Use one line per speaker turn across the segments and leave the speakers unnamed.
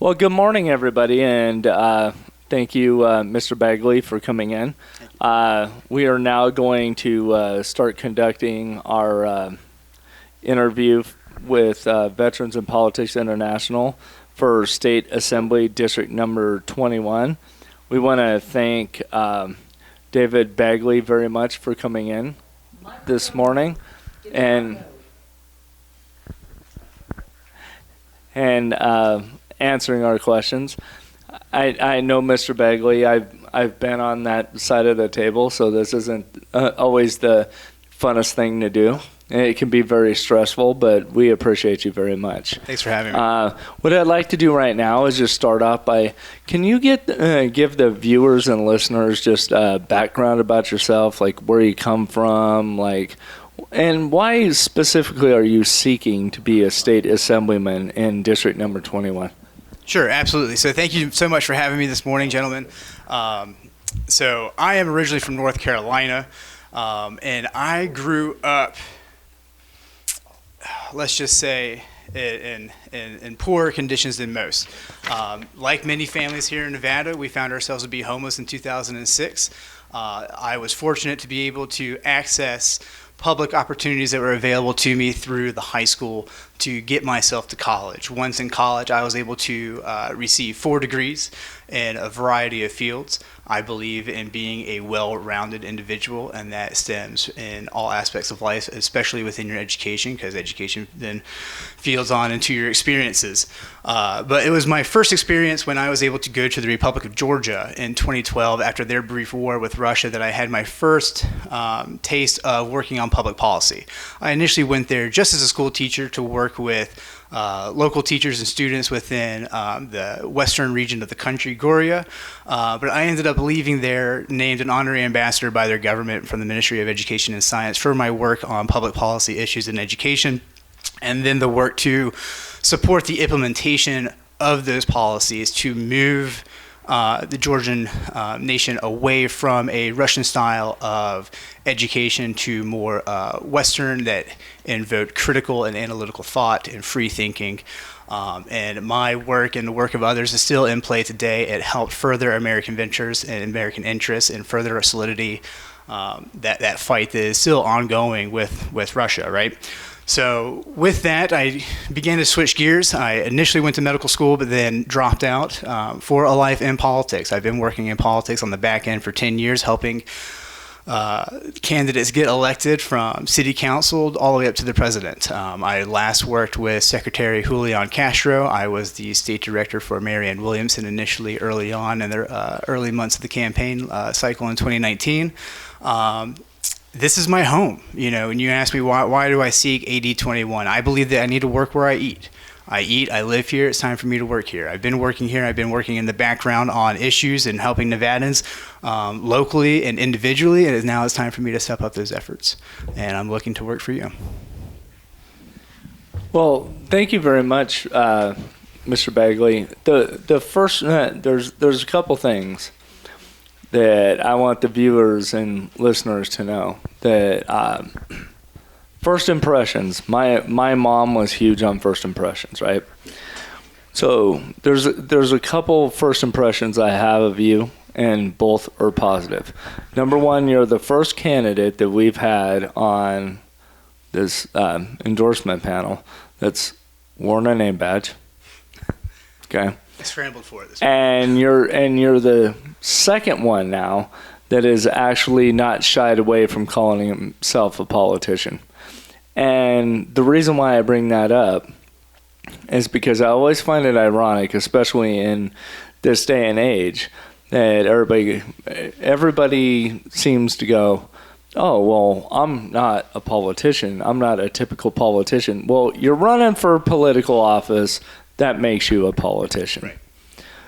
Well, good morning, everybody, and thank you, Mr. Bagley, for coming in. We are now going to start conducting our interview with Veterans in Politics International for State Assembly District Number 21. We want to thank David Bagley very much for coming in this morning and answering our questions. I know Mr. Bagley. I've been on that side of the table, so this isn't always the funnest thing to do. It can be very stressful, but we appreciate you very much.
Thanks for having me.
What I'd like to do right now is just start off by, can you give the viewers and listeners just background about yourself, like where you come from, and why specifically are you seeking to be a state assemblyman in District Number 21?
Sure, absolutely. So thank you so much for having me this morning, gentlemen. So I am originally from North Carolina, and I grew up, let's just say, in poorer conditions than most. Like many families here in Nevada, we found ourselves to be homeless in 2006. I was fortunate to be able to access public opportunities that were available to me through the high school to get myself to college. Once in college, I was able to receive 4 degrees in a variety of fields. I believe in being a well-rounded individual, and that stems in all aspects of life, especially within your education, because education then fields on into your experiences. But it was my first experience when I was able to go to the Republic of Georgia in 2012 after their brief war with Russia that I had my first taste of working on public policy. I initially went there just as a school teacher to work with local teachers and students within the western region of the country, Goria, but I ended up leaving there named an honorary ambassador by their government from the Ministry of Education and Science for my work on public policy issues in education, and then the work to support the implementation of those policies to move the Georgian nation away from a Russian style of education to more Western that invoked critical and analytical thought and free thinking. And my work and the work of others is still in play today. It helped further American ventures and American interests and further solidity that fight that is still ongoing with Russia, right? So with that, I began to switch gears. I initially went to medical school, but then dropped out for a life in politics. I've been working in politics on the back end for 10 years, helping candidates get elected from city council all the way up to the president. I last worked with Secretary Julian Castro. I was the state director for Marianne Williamson initially early on in the early months of the campaign cycle in 2019. This is my home, and you ask me why do I seek AD 21? I believe that I need to work where I eat. I live here, it's time for me to work here. I've been working here, I've been working in the background on issues and helping Nevadans locally and individually, and now it's time for me to step up those efforts, and I'm looking to work for you.
Well, thank you very much, Mr. Bagley. The first, there's a couple things that I want the viewers and listeners to know. That first impressions, my mom was huge on first impressions, right? So there's a couple first impressions I have of you, and both are positive. Number one, you're the first candidate that we've had on this endorsement panel that's worn a name badge. Okay.
I scrambled for it this
morning. And you're the second one now that is actually not shied away from calling himself a politician. And the reason why I bring that up is because I always find it ironic, especially in this day and age, that everybody seems to go, oh, well, I'm not a politician. I'm not a typical politician. Well, you're running for political office. That makes you a politician.
Right.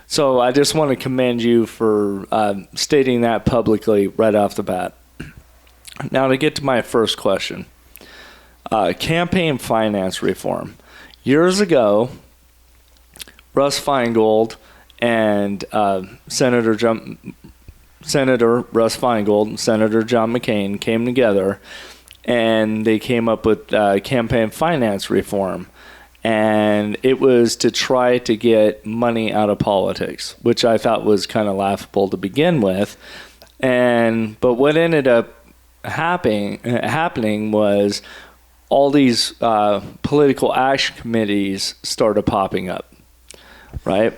So I just want to commend you for stating that publicly right off the bat. Now to get to my first question. Campaign finance reform. Years ago, Russ Feingold and Senator Russ Feingold and Senator John McCain came together, and they came up with campaign finance reform. and it was to try to get money out of politics, which I thought was kind of laughable to begin with. But what ended up happening was all these political action committees started popping up, right?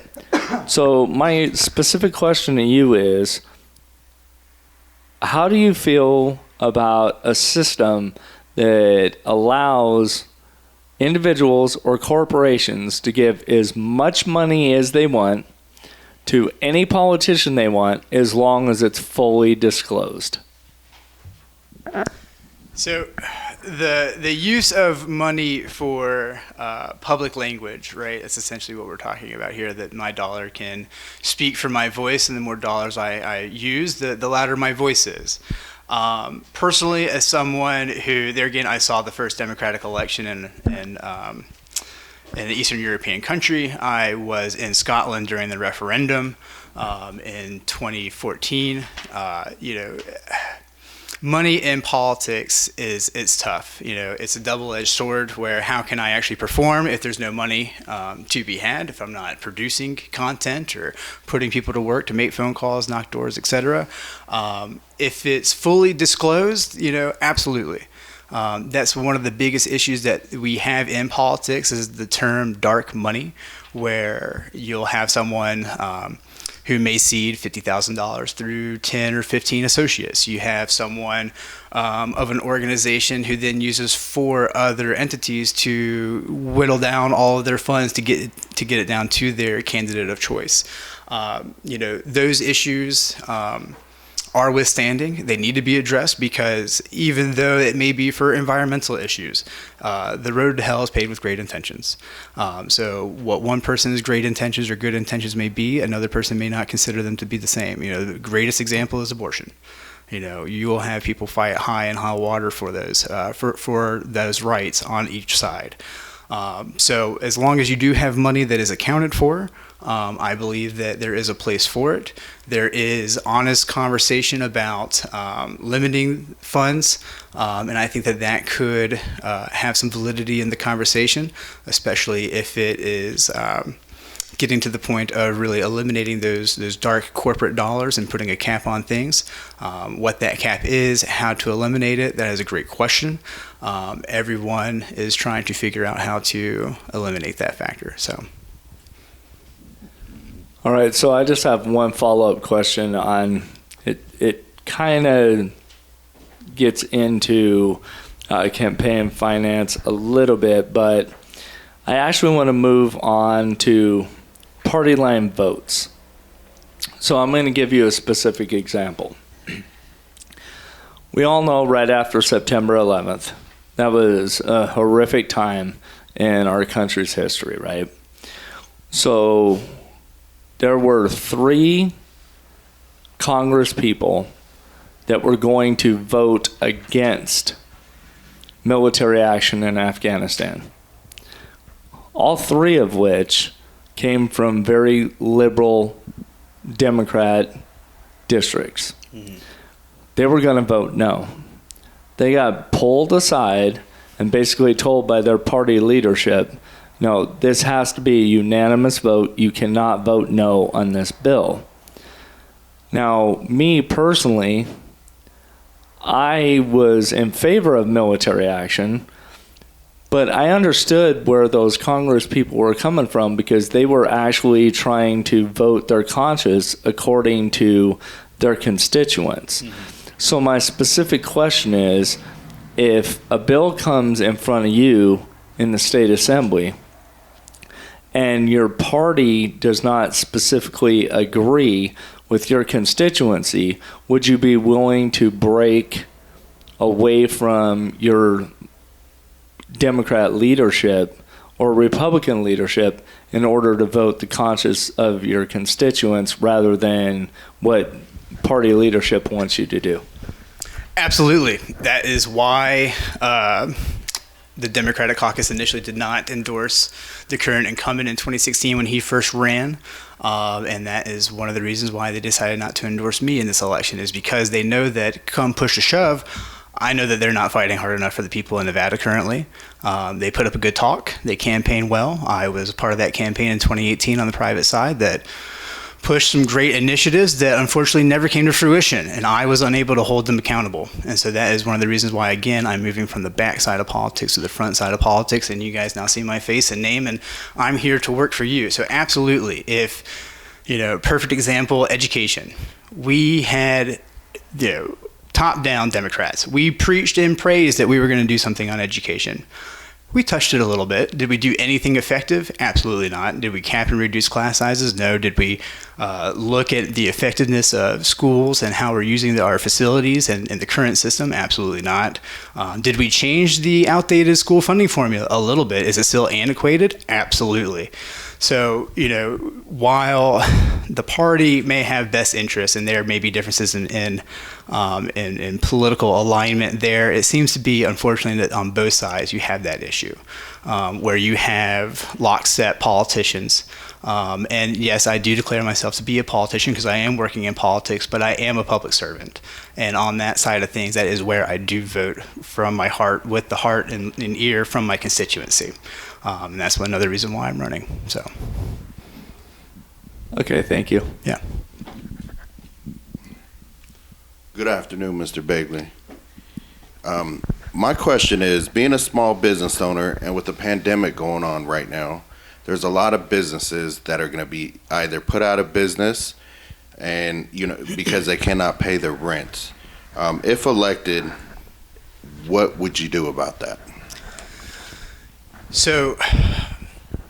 So my specific question to you is, how do you feel about a system that allows individuals or corporations to give as much money as they want to any politician they want, as long as it's fully disclosed?
So the use of money for public language, right? That's essentially what we're talking about here, that my dollar can speak for my voice, and the more dollars I use, the louder my voice is. Personally, as someone who, there again, I saw the first democratic election in an Eastern European country. I was in Scotland during the referendum in 2014. Money in politics it's tough. It's a double-edged sword, where how can I actually perform if there's no money to be had, if I'm not producing content or putting people to work to make phone calls, knock doors, etc. If it's fully disclosed, absolutely. That's one of the biggest issues that we have in politics, is the term dark money, where you'll have someone who may seed $50,000 through 10 or 15 associates. You have someone of an organization who then uses 4 other entities to whittle down all of their funds to get it down to their candidate of choice. Those issues are withstanding. They need to be addressed, because even though it may be for environmental issues, the road to hell is paved with great intentions. So what one person's great intentions or good intentions may be, another person may not consider them to be the same. The greatest example is abortion. You will have people fight high and high water for those for those rights on each side. So as long as you do have money that is accounted for, I believe that there is a place for it. There is honest conversation about limiting funds, and I think that could have some validity in the conversation, especially if it is getting to the point of really eliminating those dark corporate dollars and putting a cap on things. What that cap is, how to eliminate it, that is a great question. Everyone is trying to figure out how to eliminate that factor. So.
All right, so I just have one follow-up question on it. It kind of gets into campaign finance a little bit, but I actually want to move on to party line votes. So I'm going to give you a specific example. We all know right after September 11th, that was a horrific time in our country's history, right? So there were 3 Congress people that were going to vote against military action in Afghanistan. All 3 of which came from very liberal Democrat districts. Mm-hmm. They were going to vote no. They got pulled aside and basically told by their party leadership, no, this has to be a unanimous vote. You cannot vote no on this bill. Now, me personally, I was in favor of military action, but I understood where those Congress people were coming from, because they were actually trying to vote their conscience according to their constituents. Mm-hmm. So my specific question is, if a bill comes in front of you in the state assembly and your party does not specifically agree with your constituency, would you be willing to break away from your Democrat leadership or Republican leadership in order to vote the conscience of your constituents rather than what party leadership wants you to do?
Absolutely. That is why the Democratic caucus initially did not endorse the current incumbent in 2016 when he first ran. And that is one of the reasons why they decided not to endorse me in this election, is because they know that come push to shove, I know that they're not fighting hard enough for the people in Nevada currently. They put up a good talk. They campaign well. I was part of that campaign in 2018 on the private side that pushed some great initiatives that unfortunately never came to fruition, and I was unable to hold them accountable. And so that is one of the reasons why, again, I'm moving from the back side of politics to the front side of politics, and you guys now see my face and name, and I'm here to work for you. So absolutely, if, perfect example, education. We had, top-down Democrats. We preached and praised that we were going to do something on education. We touched it a little bit. Did we do anything effective? Absolutely not. Did we cap and reduce class sizes? No. Did we look at the effectiveness of schools and how we're using our facilities and the current system? Absolutely not. Did we change the outdated school funding formula? A little bit. Is it still antiquated? Absolutely. So, while the party may have best interests and there may be differences in political alignment there, it seems to be, unfortunately, that on both sides you have that issue where you have lockstep politicians. And yes, I do declare myself to be a politician because I am working in politics, but I am a public servant. And on that side of things, that is where I do vote from my heart, with the heart and ear from my constituency. And that's another reason why I'm running. So.
Okay, thank you.
Yeah.
Good afternoon, Mr. Bagley. My question is, being a small business owner and with the pandemic going on right now, there's a lot of businesses that are going to be either put out of business and, because they cannot pay their rent. If elected, what would you do about that?
So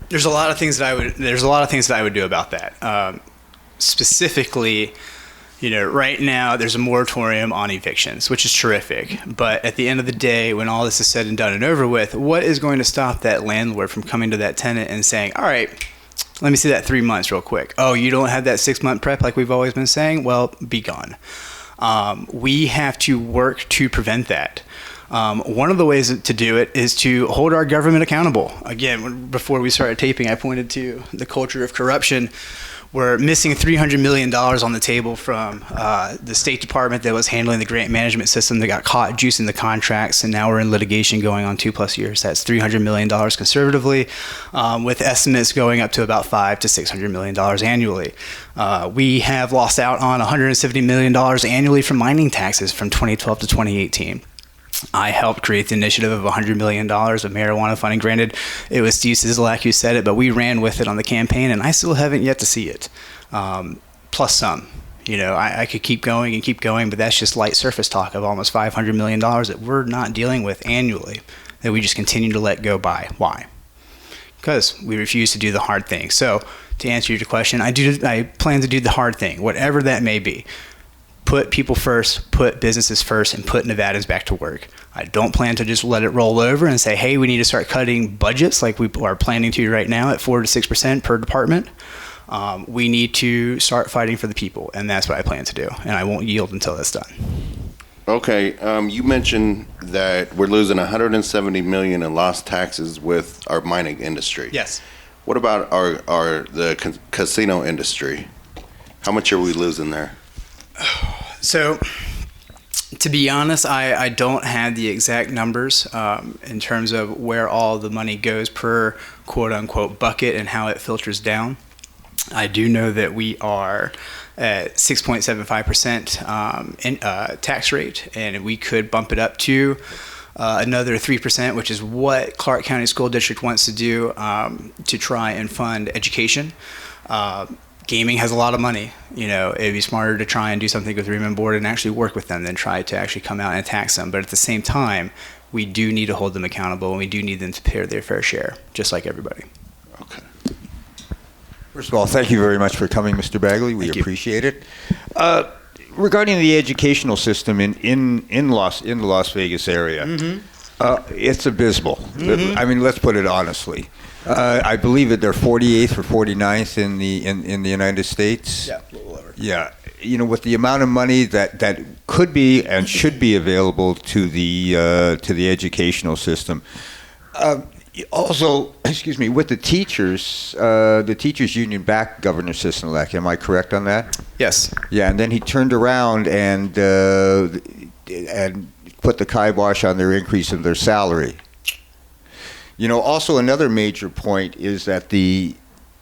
there's a lot of things that I would do about that. Specifically, right now there's a moratorium on evictions, which is terrific. But at the end of the day, when all this is said and done and over with, what is going to stop that landlord from coming to that tenant and saying, all right, let me see that 3 months real quick. Oh, you don't have that 6-month prep like we've always been saying? Well, be gone. We have to work to prevent that. One of the ways to do it is to hold our government accountable. Again, before we started taping, I pointed to the culture of corruption. We're missing $300 million on the table from the State Department that was handling the grant management system that got caught juicing the contracts, and now we're in litigation going on 2+ years. That's $300 million conservatively, with estimates going up to about $500 to $600 million annually. We have lost out on $170 million annually from mining taxes from 2012 to 2018. I helped create the initiative of $100 million of marijuana funding. Granted, it was Steve Sisolak who said it, but we ran with it on the campaign, and I still haven't yet to see it. Plus some. I could keep going, but that's just light surface talk of almost $500 million that we're not dealing with annually, that we just continue to let go by. Why? Because we refuse to do the hard thing. So, to answer your question, I plan to do the hard thing, whatever that may be. Put people first, put businesses first, and put Nevadans back to work. I don't plan to just let it roll over and say, hey, we need to start cutting budgets like we are planning to right now at 4 to 6% per department. We need to start fighting for the people, and that's what I plan to do, and I won't yield until that's done.
Okay, you mentioned that we're losing $170 million in lost taxes with our mining industry.
Yes.
What about the casino industry? How much are we losing there?
So, to be honest, I don't have the exact numbers in terms of where all the money goes per quote-unquote bucket and how it filters down. I do know that we are at 6.75% tax rate, and we could bump it up to another 3%, which is what Clark County School District wants to do to try and fund education. Gaming has a lot of money. It'd be smarter to try and do something with Remand Board and actually work with them than try to actually come out and tax them. But at the same time, we do need to hold them accountable, and we do need them to pay their fair share, just like everybody.
Okay.
First of all, thank you very much for coming, Mr. Bagley. We appreciate it. Regarding the educational system in the Las Vegas area, it's abysmal. Mm-hmm. I mean, let's put it honestly. I believe that they're 48th or 49th in the United States.
Yeah, a little lower.
Yeah, with the amount of money that could be and should be available to the educational system. Also, with the teachers union backed Governor Sisolak. Am I correct on that?
Yes.
Yeah, and then he turned around and put the kibosh on their increase in their salary. You know, also another major point is that you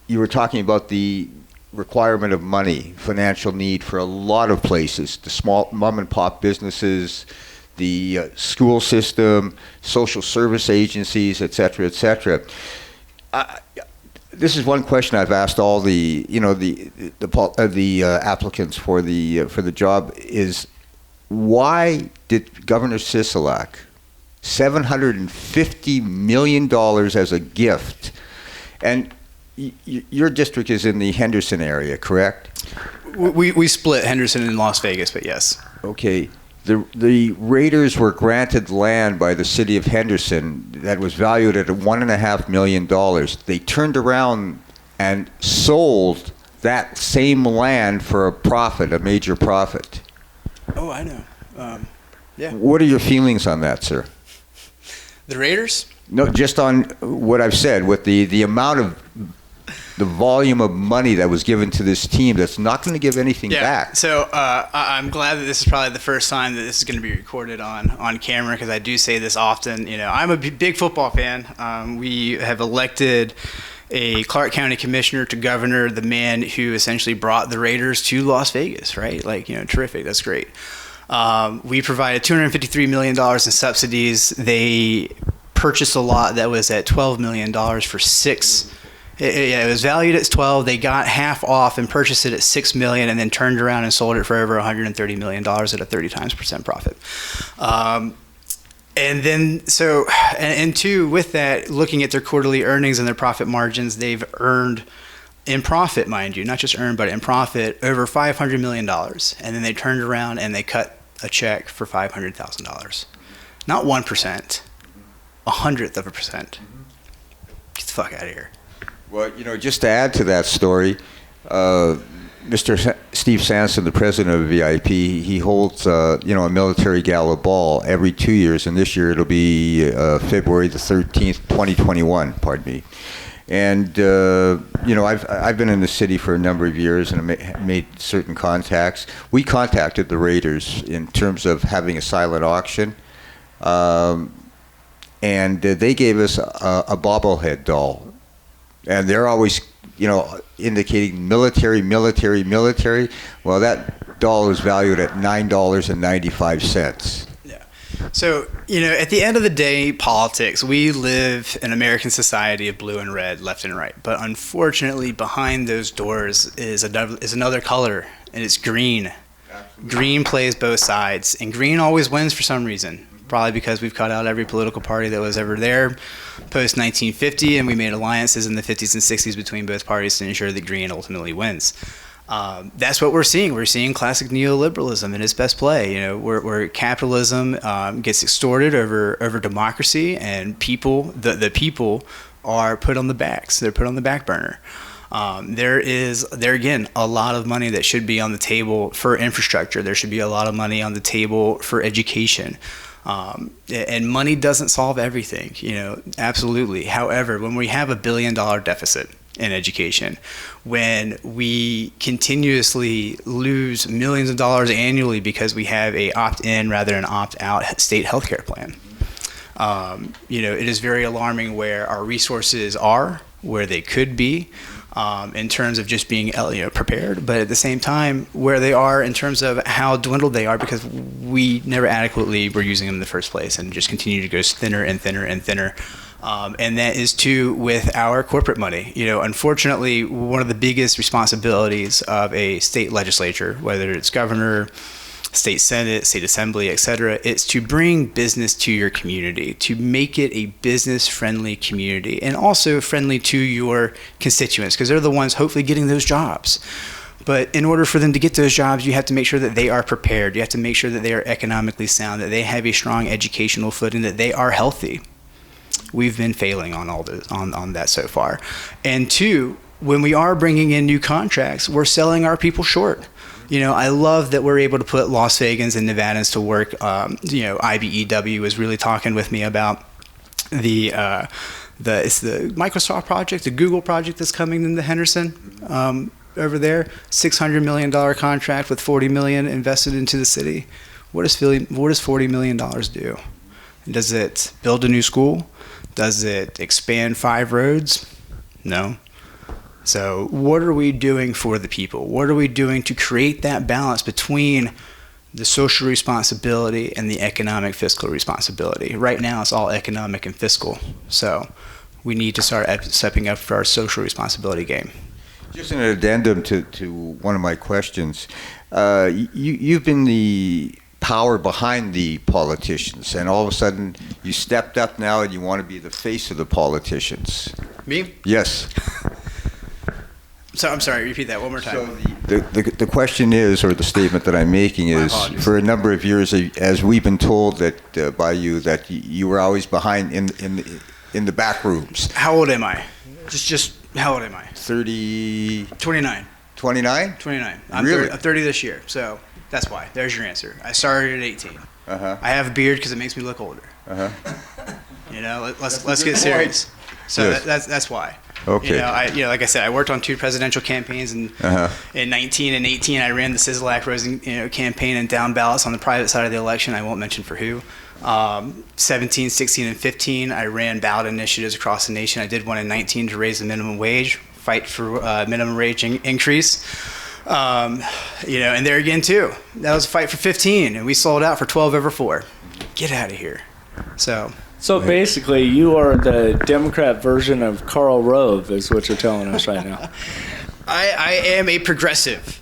were talking about the requirement of money, financial need for a lot of places, the small mom and pop businesses, the school system, social service agencies, et cetera, et cetera. This is one question I've asked all the applicants for the job is, why did Governor Sisolak $750 million as a gift, and your district is in the Henderson area, correct?
We split Henderson and Las Vegas, but yes.
Okay. The Raiders were granted land by the city of Henderson that was valued at $1.5 million. They turned around and sold that same land for a profit, a major profit.
Oh, I know. Yeah.
What are your feelings on that, sir?
The Raiders?
No, just on what I've said, with the amount of the volume of money that was given to this team that's not going to give anything back.
So I'm glad that this is probably the first time that this is going to be recorded on camera, because I do say this often. You know, I'm a big football fan. We have elected a Clark County commissioner to governor, the man who essentially brought the Raiders to Las Vegas, right? Like, you know, terrific. That's great. We provided $253 million in subsidies. They purchased a lot that was at $12 million for six. It was valued at 12. They got half off and purchased it at $6 million, and then turned around and sold it for over $130 million at a 30% profit. And then, and two, with that, looking at their quarterly earnings and their profit margins, they've earned in profit, mind you, not just earned, but in profit, over $500 million. And then they turned around and they cut a check for $500,000. Not 1%, 100%. Get the fuck out of here.
Well, you know, just to add to that story, Mr. Steve Sanson, the president of VIP, he holds, a military gala ball every 2 years, and this year it'll be February the 13th, 2021, pardon me. And, I've been in the city for a number of years and made certain contacts. We contacted the Raiders in terms of having a silent auction, and they gave us a bobblehead doll. And they're always, indicating military. Well, that doll is valued at $9.95.
Yeah. So, at the end of the day, politics, we live in American society of blue and red, left and right. But unfortunately, behind those doors is another color, and it's green. Absolutely. Green plays both sides, and green always wins for some reason. Probably because we've cut out every political party that was ever there post 1950, and we made alliances in the 50s and 60s between both parties to ensure that green ultimately wins. That's what we're seeing. We're seeing classic neoliberalism in its best play. Where capitalism gets extorted over democracy, and the people are put on the backs. They're put on the back burner. There again a lot of money that should be on the table for infrastructure. There should be a lot of money on the table for education. And money doesn't solve everything, absolutely. However, when we have $1 billion deficit in education, when we continuously lose millions of dollars annually because we have a opt-in rather than opt-out state healthcare plan, it is very alarming where our resources are, where they could be. In terms of just being prepared, but at the same time where they are in terms of how dwindled they are, because we never adequately were using them in the first place, and just continue to go thinner and thinner and thinner. And that is too with our corporate money. Unfortunately, one of the biggest responsibilities of a state legislature, whether it's governor, state senate, state assembly, etc., it's to bring business to your community, to make it a business-friendly community, and also friendly to your constituents, because they're the ones hopefully getting those jobs. But in order for them to get those jobs, you have to make sure that they are prepared. You have to make sure that they are economically sound, that they have a strong educational footing, that they are healthy. We've been failing on all this, on that so far. And two, when we are bringing in new contracts, we're selling our people short. I love that we're able to put Las Vegans and Nevadans to work. IBEW was really talking with me about it's the Microsoft project, the Google project that's coming into Henderson over there. $600 million contract with $40 million invested into the city. What does $40 million do? Does it build a new school? Does it expand 5 roads? No. So what are we doing for the people? What are we doing to create that balance between the social responsibility and the economic fiscal responsibility? Right now, it's all economic and fiscal. So we need to start stepping up for our social responsibility game.
Just an addendum to one of my questions. You've been the power behind the politicians, and all of a sudden you stepped up now and you want to be the face of the politicians.
Me?
Yes.
So I'm sorry, repeat that one more time.
So the question is, or the statement that I'm making is, for a number of years, as we've been told that by you, that you were always behind in the back rooms.
How old am I? Just how old am I?
30.
29.
29?
29.
Really?
I'm 30 this year, so that's why. There's your answer. I started at 18.
Uh-huh.
I have a beard because it makes me look older.
Uh-huh.
You know, let's get serious. So
Yes.
that's why.
Okay.
You know, like I said, I worked on 2 presidential campaigns, and in 19 and 18, I ran the Sizzlack Rose campaign and down ballots on the private side of the election. I won't mention for who. 17, 16, and 15, I ran ballot initiatives across the nation. I did one in 19 to raise the minimum wage, fight for minimum wage increase. You know, and there again too, that was a fight for 15, and we sold out for 12 over 4. Get out of here. So
basically, you are the Democrat version of Karl Rove, is what you're telling us right now.
I am a progressive.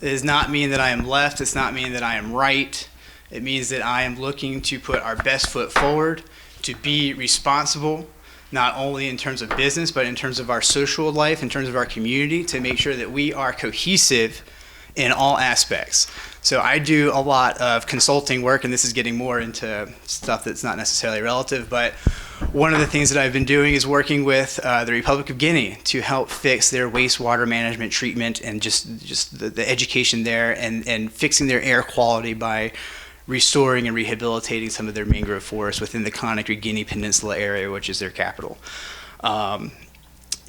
It does not mean that I am left. It's not mean that I am right. It means that I am looking to put our best foot forward, to be responsible, not only in terms of business, but in terms of our social life, in terms of our community, to make sure that we are cohesive in all aspects. So I do a lot of consulting work, and this is getting more into stuff that's not necessarily relative, but one of the things that I've been doing is working with the Republic of Guinea to help fix their wastewater management treatment and just the education there, and fixing their air quality by restoring and rehabilitating some of their mangrove forests within the Conakry Guinea Peninsula area, which is their capital.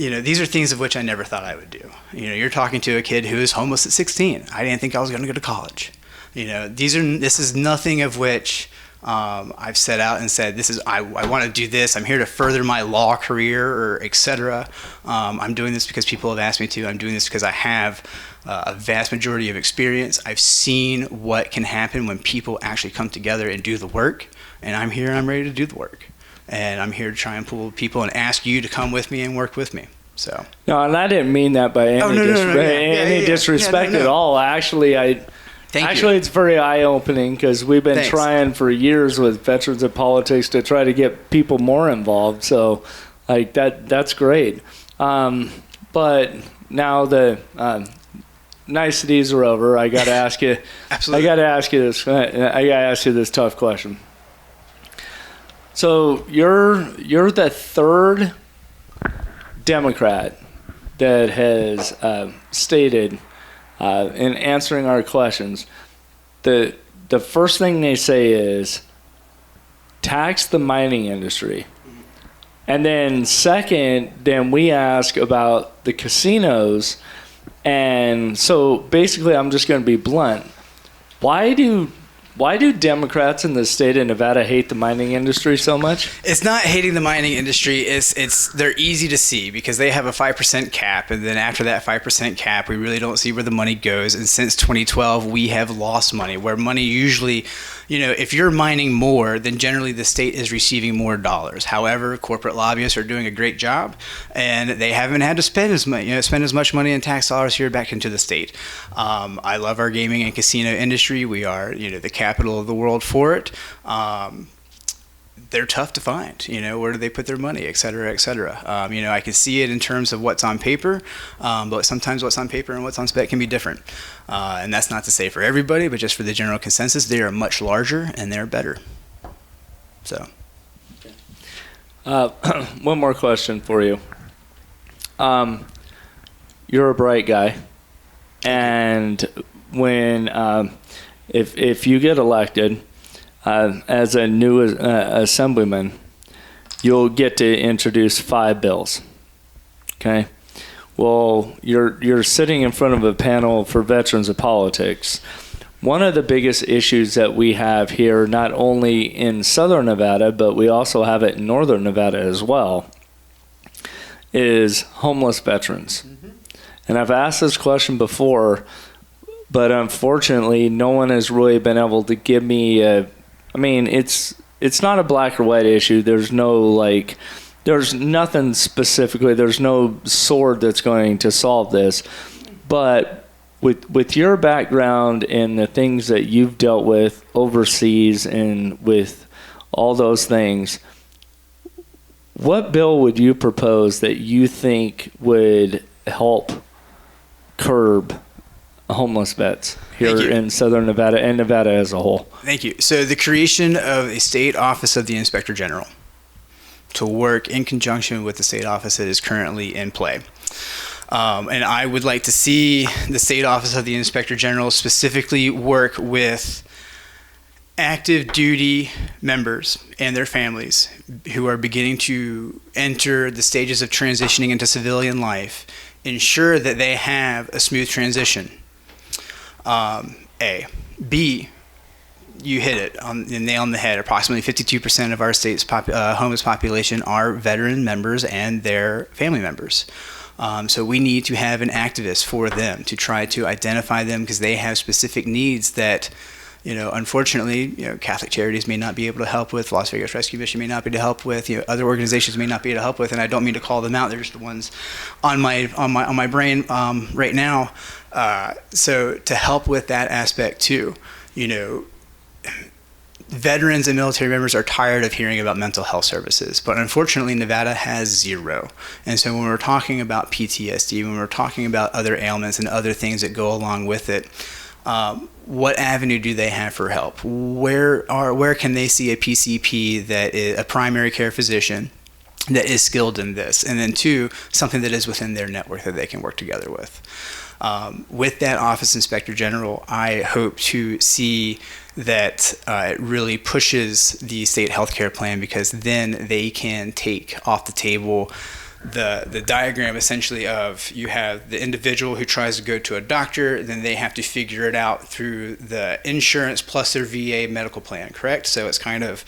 You know, these are things of which I never thought I would do. You know, you're talking to a kid who is homeless at 16. I didn't think I was going to go to college. You know, this is nothing of which I've set out and said, I want to do this. I'm here to further my law career, or et cetera. I'm doing this because people have asked me to. I'm doing this because I have a vast majority of experience. I've seen what can happen when people actually come together and do the work. And I'm here and I'm ready to do the work. And I'm here to try and pull people and ask you to come with me and work with me. So. No,
and I didn't mean that by any disrespect at all. Actually, it's very eye-opening, because we've been trying for years with Veterans of Politics to try to get people more involved. So, like that's great. But now the niceties are over. I got to ask you.
Absolutely.
I got to ask you this tough question. So you're the 3rd Democrat that has stated in answering our questions, the first thing they say is tax the mining industry. And then second, then we ask about the casinos. And so basically, I'm just going to be blunt. Why do Democrats in the state of Nevada hate the mining industry so much?
It's not hating the mining industry. It's they're easy to see because they have a 5% cap, and then after that 5% cap, we really don't see where the money goes. And since 2012, we have lost money. Where money usually, you know, if you're mining more, then generally the state is receiving more dollars. However, corporate lobbyists are doing a great job, and they haven't had to spend as much money in tax dollars here back into the state. I love our gaming and casino industry. We are, the capital of the world for it. They're tough to find. Where do they put their money, et cetera, et cetera. I can see it in terms of what's on paper, but sometimes what's on paper and what's on spec can be different. And that's not to say for everybody, but just for the general consensus, they are much larger and they're better. So.
One more question for you. You're a bright guy, and when if you get elected as a new assemblyman, you'll get to introduce 5 bills. Okay. Well, you're sitting in front of a panel for Veterans of Politics. one of the biggest issues that we have here, not only in southern Nevada, but we also have it in northern Nevada as well, is homeless veterans. And I've asked this question before, but unfortunately, no one has really been able to give me it's not a black or white issue. There's nothing specifically, there's no sword that's going to solve this. But with your background and the things that you've dealt with overseas and with all those things, what bill would you propose that you think would help curb homeless vets here in southern Nevada and Nevada as a whole?
Thank you. So the creation of a state office of the Inspector General to work in conjunction with the state office that is currently in play. And I would like to see the state office of the Inspector General specifically work with active duty members and their families who are beginning to enter the stages of transitioning into civilian life, ensure that they have a smooth transition. A. B, you hit it on the nail on the head. Approximately 52% of our state's homeless population are veteran members and their family members. So we need to have an activist for them to try to identify them, because they have specific needs that, unfortunately, Catholic Charities may not be able to help with, Las Vegas Rescue Mission may not be able to help with, other organizations may not be able to help with, and I don't mean to call them out. They're just the ones on my brain right now. So to help with that aspect too, veterans and military members are tired of hearing about mental health services, but unfortunately Nevada has zero. And so when we're talking about PTSD, when we're talking about other ailments and other things that go along with it, what avenue do they have for help? Where can they see a PCP that is a primary care physician that is skilled in this? And then two, something that is within their network that they can work together with. With that Office Inspector General, I hope to see that it really pushes the state healthcare plan, because then they can take off the table the diagram essentially of, you have the individual who tries to go to a doctor, then they have to figure it out through the insurance plus their VA medical plan, correct? So it's kind of,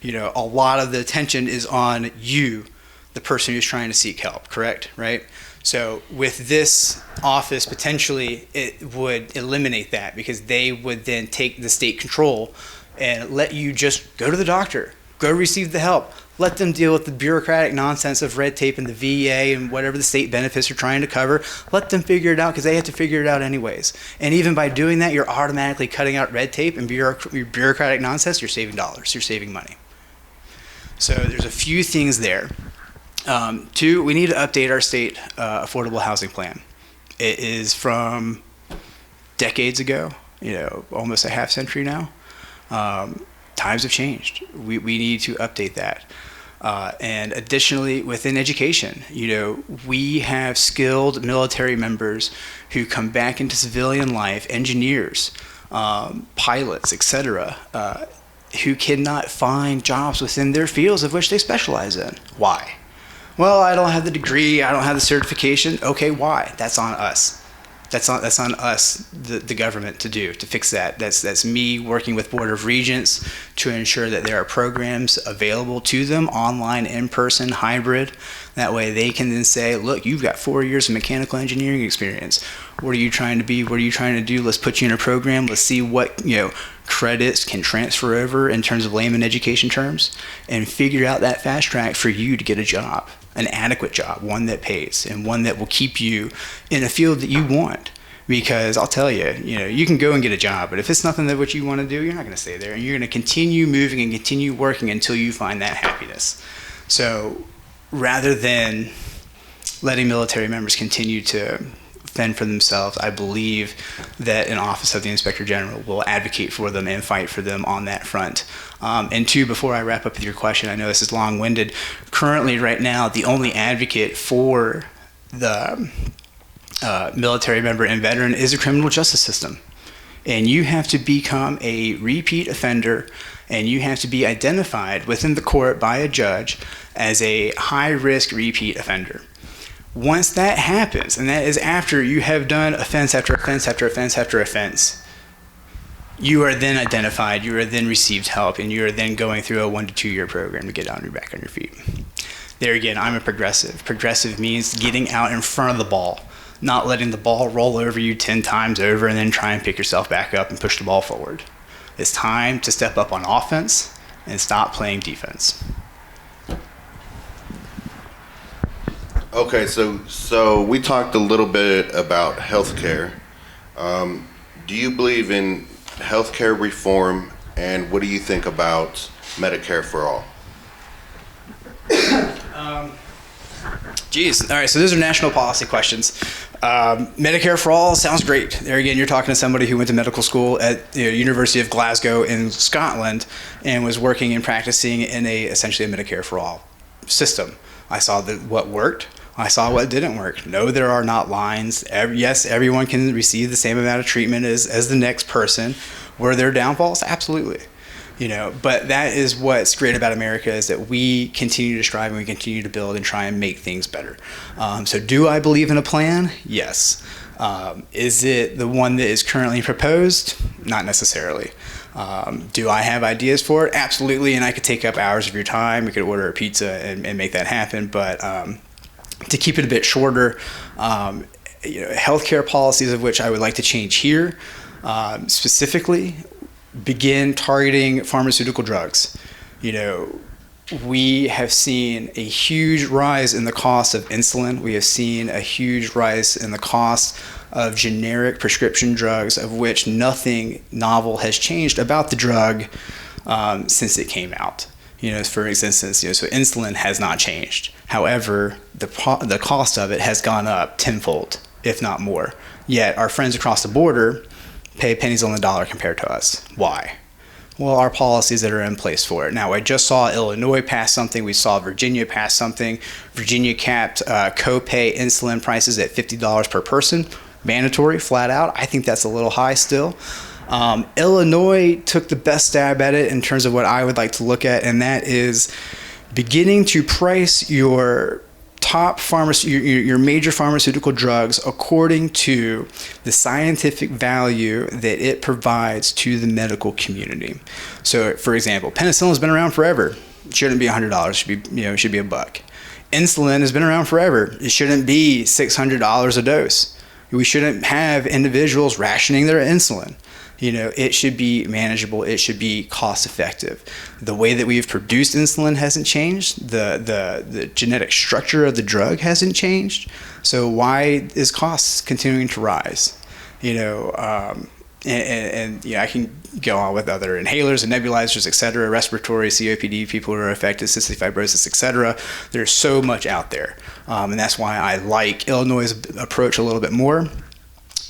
a lot of the attention is on you, the person who's trying to seek help, correct? Right? So with this office, potentially it would eliminate that, because they would then take the state control and let you just go to the doctor, go receive the help, let them deal with the bureaucratic nonsense of red tape and the VA and whatever the state benefits are trying to cover. Let them figure it out, because they have to figure it out anyways. And even by doing that, you're automatically cutting out red tape and bureaucratic nonsense. You're saving dollars, you're saving money. So there's a few things there. Two, we need to update our state affordable housing plan. It is from decades ago, almost a half century now. Times have changed. We need to update that. And additionally, within education, we have skilled military members who come back into civilian life, engineers, pilots, etc., who cannot find jobs within their fields of which they specialize in. Why? Well, I don't have the degree, I don't have the certification. Okay, why? That's on us. That's on us, the government, to fix that. That's me working with Board of Regents to ensure that there are programs available to them, online, in person, hybrid. That way they can then say, look, you've got 4 years of mechanical engineering experience. What are you trying to be? What are you trying to do? Let's put you in a program. Let's see what credits can transfer over in terms of layman education terms, and figure out that fast track for you to get a job. An adequate job, one that pays, and one that will keep you in a field that you want. Because I'll tell you, you can go and get a job, but if it's nothing that what you want to do, you're not going to stay there, and you're going to continue moving and continue working until you find that happiness. So rather than letting military members continue to fend for themselves, I believe that an Office of the Inspector General will advocate for them and fight for them on that front. And two, before I wrap up with your question, I know this is long-winded. Currently, right now, the only advocate for the military member and veteran is the criminal justice system. And you have to become a repeat offender, and you have to be identified within the court by a judge as a high-risk repeat offender. Once that happens, and that is after you have done offense after offense after offense after offense, You are then identified, you are then received help, and you are then going through a 1 to 2 year program to get back on your feet. There again, I'm a progressive. Progressive means getting out in front of the ball, not letting the ball roll over you 10 times over and then try and pick yourself back up and push the ball forward. It's time to step up on offense and stop playing defense.
Okay, so we talked a little bit about healthcare. Do you believe in healthcare reform, and what do you think about Medicare for all?
All right, so those are national policy questions. Medicare for all sounds great. There again, you're talking to somebody who went to medical school at the University of Glasgow in Scotland and was working and practicing in essentially a Medicare for all system. I saw what worked. I saw what didn't work. No, there are not lines. Yes, everyone can receive the same amount of treatment as the next person. Were there downfalls? Absolutely. But that is what's great about America, is that we continue to strive and we continue to build and try and make things better. So do I believe in a plan? Yes. Is it the one that is currently proposed? Not necessarily. Do I have ideas for it? Absolutely, and I could take up hours of your time. We could order a pizza and make that happen, but to keep it a bit shorter, healthcare policies of which I would like to change here, specifically, begin targeting pharmaceutical drugs. We have seen a huge rise in the cost of insulin. We have seen a huge rise in the cost of generic prescription drugs, of which nothing novel has changed about the drug since it came out. For instance, so insulin has not changed. However, the cost of it has gone up tenfold, if not more. Yet our friends across the border pay pennies on the dollar compared to us. Why? Well, our policies that are in place for it. Now, I just saw Illinois pass something. We saw Virginia pass something. Virginia capped co-pay insulin prices at $50 per person. Mandatory, flat out. I think that's a little high still. Illinois took the best stab at it in terms of what I would like to look at, and that is beginning to price your your major pharmaceutical drugs according to the scientific value that it provides to the medical community. So, for example, penicillin has been around forever. It shouldn't be $100. It should be $1. Insulin has been around forever. It shouldn't be $600 a dose. We shouldn't have individuals rationing their insulin. It should be manageable. It should be cost effective. The way that we've produced insulin hasn't changed. The genetic structure of the drug hasn't changed. So why is costs continuing to rise? I can go on with other inhalers and nebulizers, et cetera, respiratory, COPD, people who are affected, cystic fibrosis, et cetera. There's so much out there. And that's why I like Illinois' approach a little bit more,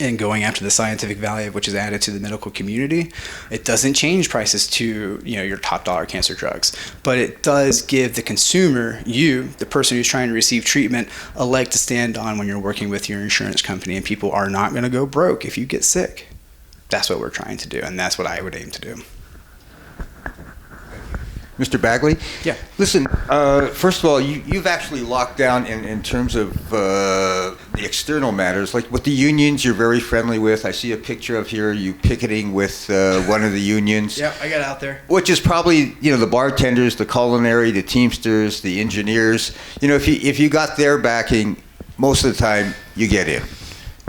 and going after the scientific value which is added to the medical community. It doesn't change prices to your top dollar cancer drugs, but it does give the consumer, the person who's trying to receive treatment, a leg to stand on when you're working with your insurance company, and people are not going to go broke if you get sick. That's what we're trying to do, and that's what I would aim to do.
Mr. Bagley?
Yeah.
Listen, first of all, you've actually locked down in terms of the external matters. Like with the unions, you're very friendly with. I see a picture of here, you picketing with one of the unions.
Yeah, I got out there.
Which is probably, the bartenders, the culinary, the Teamsters, the engineers. If you got their backing, most of the time you get in,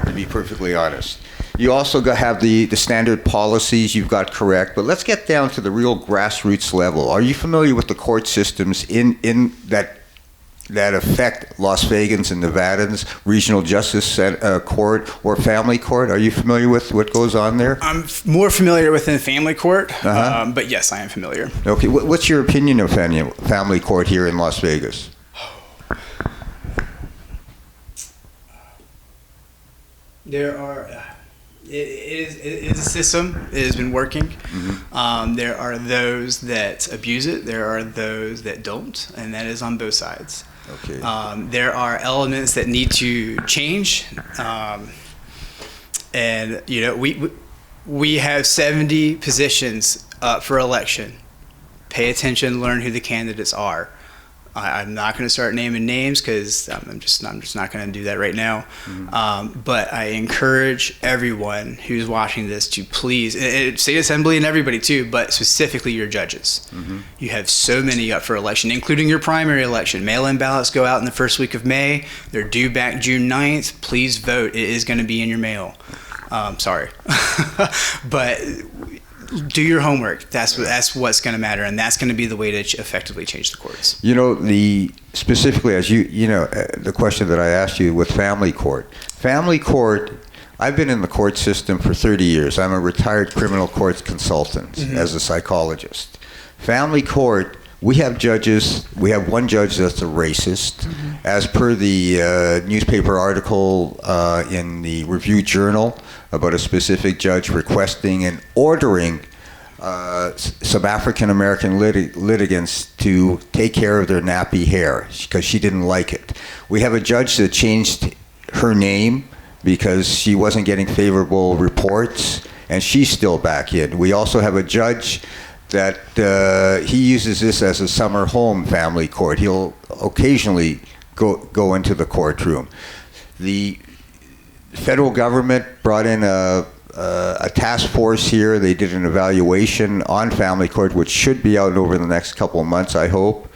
to be perfectly honest. You also have the standard policies you've got correct, but let's get down to the real grassroots level. Are you familiar with the court systems in that affect Las Vegans and Nevadans, regional justice court or family court? Are you familiar with what goes on there?
I'm more familiar with the family court, but yes, I am familiar.
Okay, what's your opinion of family court here in Las Vegas?
There are... It is a system. It has been working. Mm-hmm. There are those that abuse it. There are those that don't, and that is on both sides.
Okay.
There are elements that need to change, and we have 70 positions up for election. Pay attention, learn who the candidates are. I'm not going to start naming names because I'm just not going to do that right now. But I encourage everyone who's watching this to please, state assembly and everybody too, but specifically your judges. You have so many up for election, including your primary election. Mail-in ballots go out in the first week of May. They're due back June 9th. Please vote. It is going to be in your mail. Sorry. But do your homework. That's what's going to matter, and that's going to be the way to effectively change the courts.
You know, specifically as the question that I asked you with family court. Family court, I've been in the court system for 30 years. I'm a retired criminal courts consultant as a psychologist. Family court, we have judges. We have one judge that's a racist, as per the newspaper article in the Review Journal about a specific judge requesting and ordering some African American litigants to take care of their nappy hair because she didn't like it. We have a judge that changed her name because she wasn't getting favorable reports, and she's still back in. We also have a judge that he uses this as a summer home family court. He'll occasionally go into the courtroom. The federal government brought in a task force here. They did an evaluation on family court, which should be out over the next couple of months, I hope.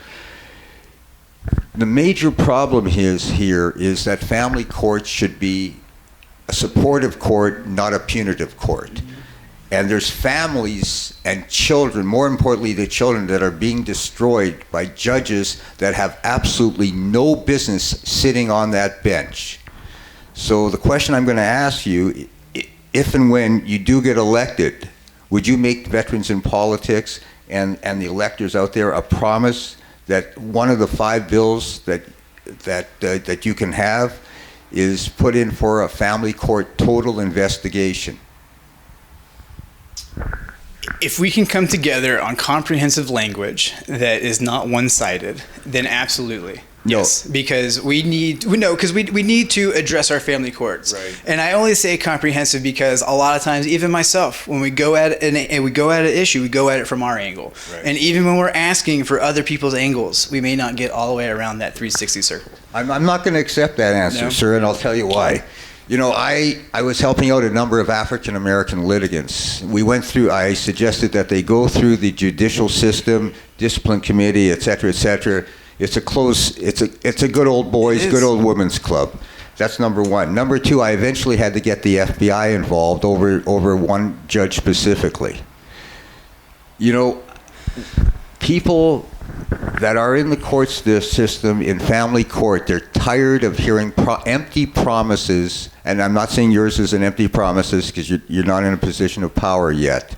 The major problem here is that family court should be a supportive court, not a punitive court. And there's families and children, more importantly the children, that are being destroyed by judges that have absolutely no business sitting on that bench. So the question I'm going to ask you, if and when you do get elected, would you make veterans in politics and the electors out there a promise that one of the 5 bills that you can have is put in for a family court total investigation?
If we can come together on comprehensive language that is not one-sided, then absolutely.
No.
Yes, because we need to address our family courts.
Right.
And I only say comprehensive because a lot of times, even myself, when we go at an issue, we go at it from our angle.
Right.
And even when we're asking for other people's angles, we may not get all the way around that 360 circle.
I'm not going to accept that answer,
No?
sir, and I'll tell you why. You know, I was helping out a number of African American litigants. I suggested that they go through the judicial system, discipline committee, et cetera, et cetera. It's a good old boys, good old women's club. That's number one. Number two, I eventually had to get the FBI involved over one judge specifically. You know, people that are in the courts system, in family court, they're tired of hearing empty promises, and I'm not saying yours is an empty promises because you're not in a position of power yet.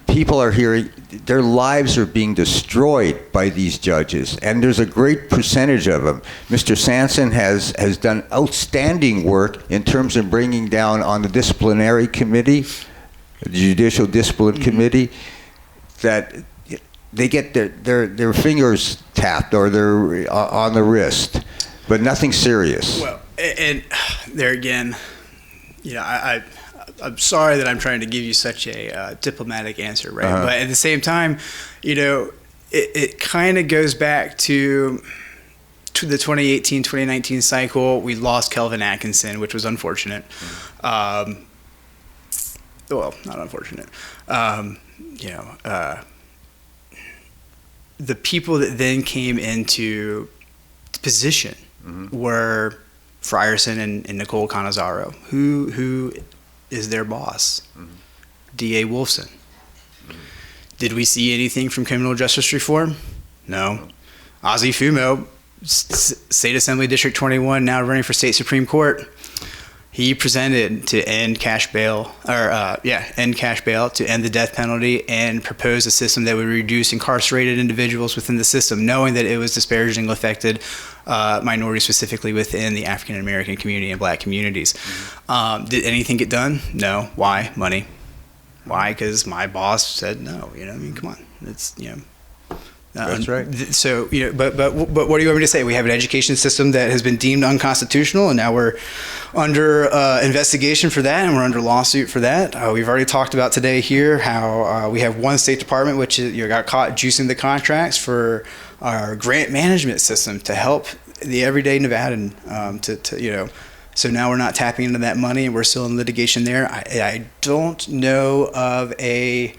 People are hearing their lives are being destroyed by these judges, and there's a great percentage of them. Mr. Sanson has done outstanding work in terms of bringing down on the disciplinary committee, the judicial discipline committee, that they get their fingers tapped or they're on the wrist, but nothing serious.
Well, and there again, you know, I'm sorry that I'm trying to give you such a diplomatic answer, right? But at the same time, you know, it kind of goes back to the 2018-2019 cycle. We lost Kelvin Atkinson, which was unfortunate. Well, not unfortunate. The people that then came into position were Frierson and Nicole Cannizzaro, who is their boss, D.A. Wolfson. Did we see anything from criminal justice reform? No. Ozzie Fumo, State Assembly District 21, now running for State Supreme Court. He presented to end cash bail, end cash bail, to end the death penalty, and propose a system that would reduce incarcerated individuals within the system, knowing that it was disparagingly affected minorities, specifically within the African American community and Black communities. Did anything get done? No. Why? Money. Why? Because my boss said no. You know, I mean, come on. It's, you know,
That's right.
So, but what do you want me to say? We have an education system that has been deemed unconstitutional, and now we're under investigation for that, and we're under lawsuit for that. We've already talked about today here how we have one State Department which got caught juicing the contracts for our grant management system to help the everyday Nevadan. So now we're not tapping into that money, and we're still in litigation there. I don't know of a.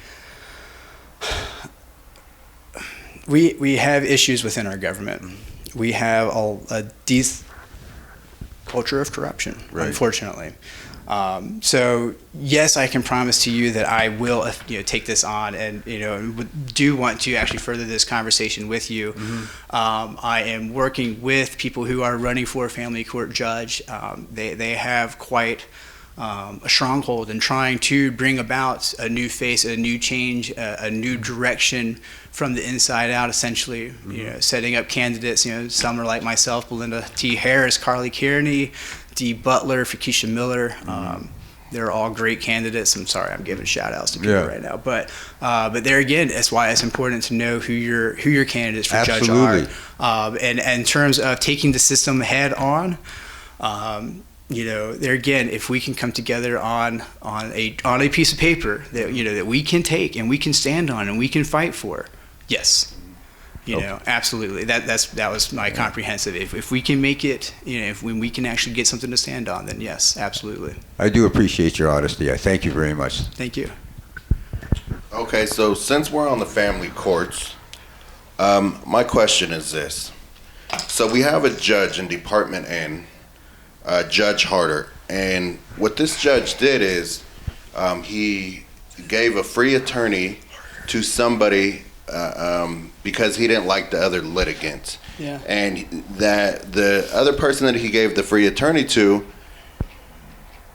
We have issues within our government. We have a deep culture of corruption, unfortunately. So yes, I can promise to you that I will, take this on, and do want to actually further this conversation with you. I am working with people who are running for a family court judge. They have quite a stronghold in trying to bring about a new face, a new change, a new direction from the inside out, essentially, setting up candidates. Some are like myself, Belinda T. Harris, Carly Kearney, Dee Butler, Fakisha Miller. They're all great candidates. I'm sorry, I'm giving shout outs to people right now. But there again, that's why it's important to know who your candidates for judge are. And in terms of taking the system head on, there again, if we can come together on a piece of paper that that we can take and we can stand on and we can fight for, yes, absolutely. That was my comprehensive. If we can make it, if we can actually get something to stand on, then yes, absolutely.
I do appreciate your honesty. I thank you very much.
Thank you.
Okay, so since we're on the family courts, my question is this: so we have a judge in Department N. Judge Harder, and what this judge did is he gave a free attorney to somebody because he didn't like the other litigants.
Yeah.
And that the other person that he gave the free attorney to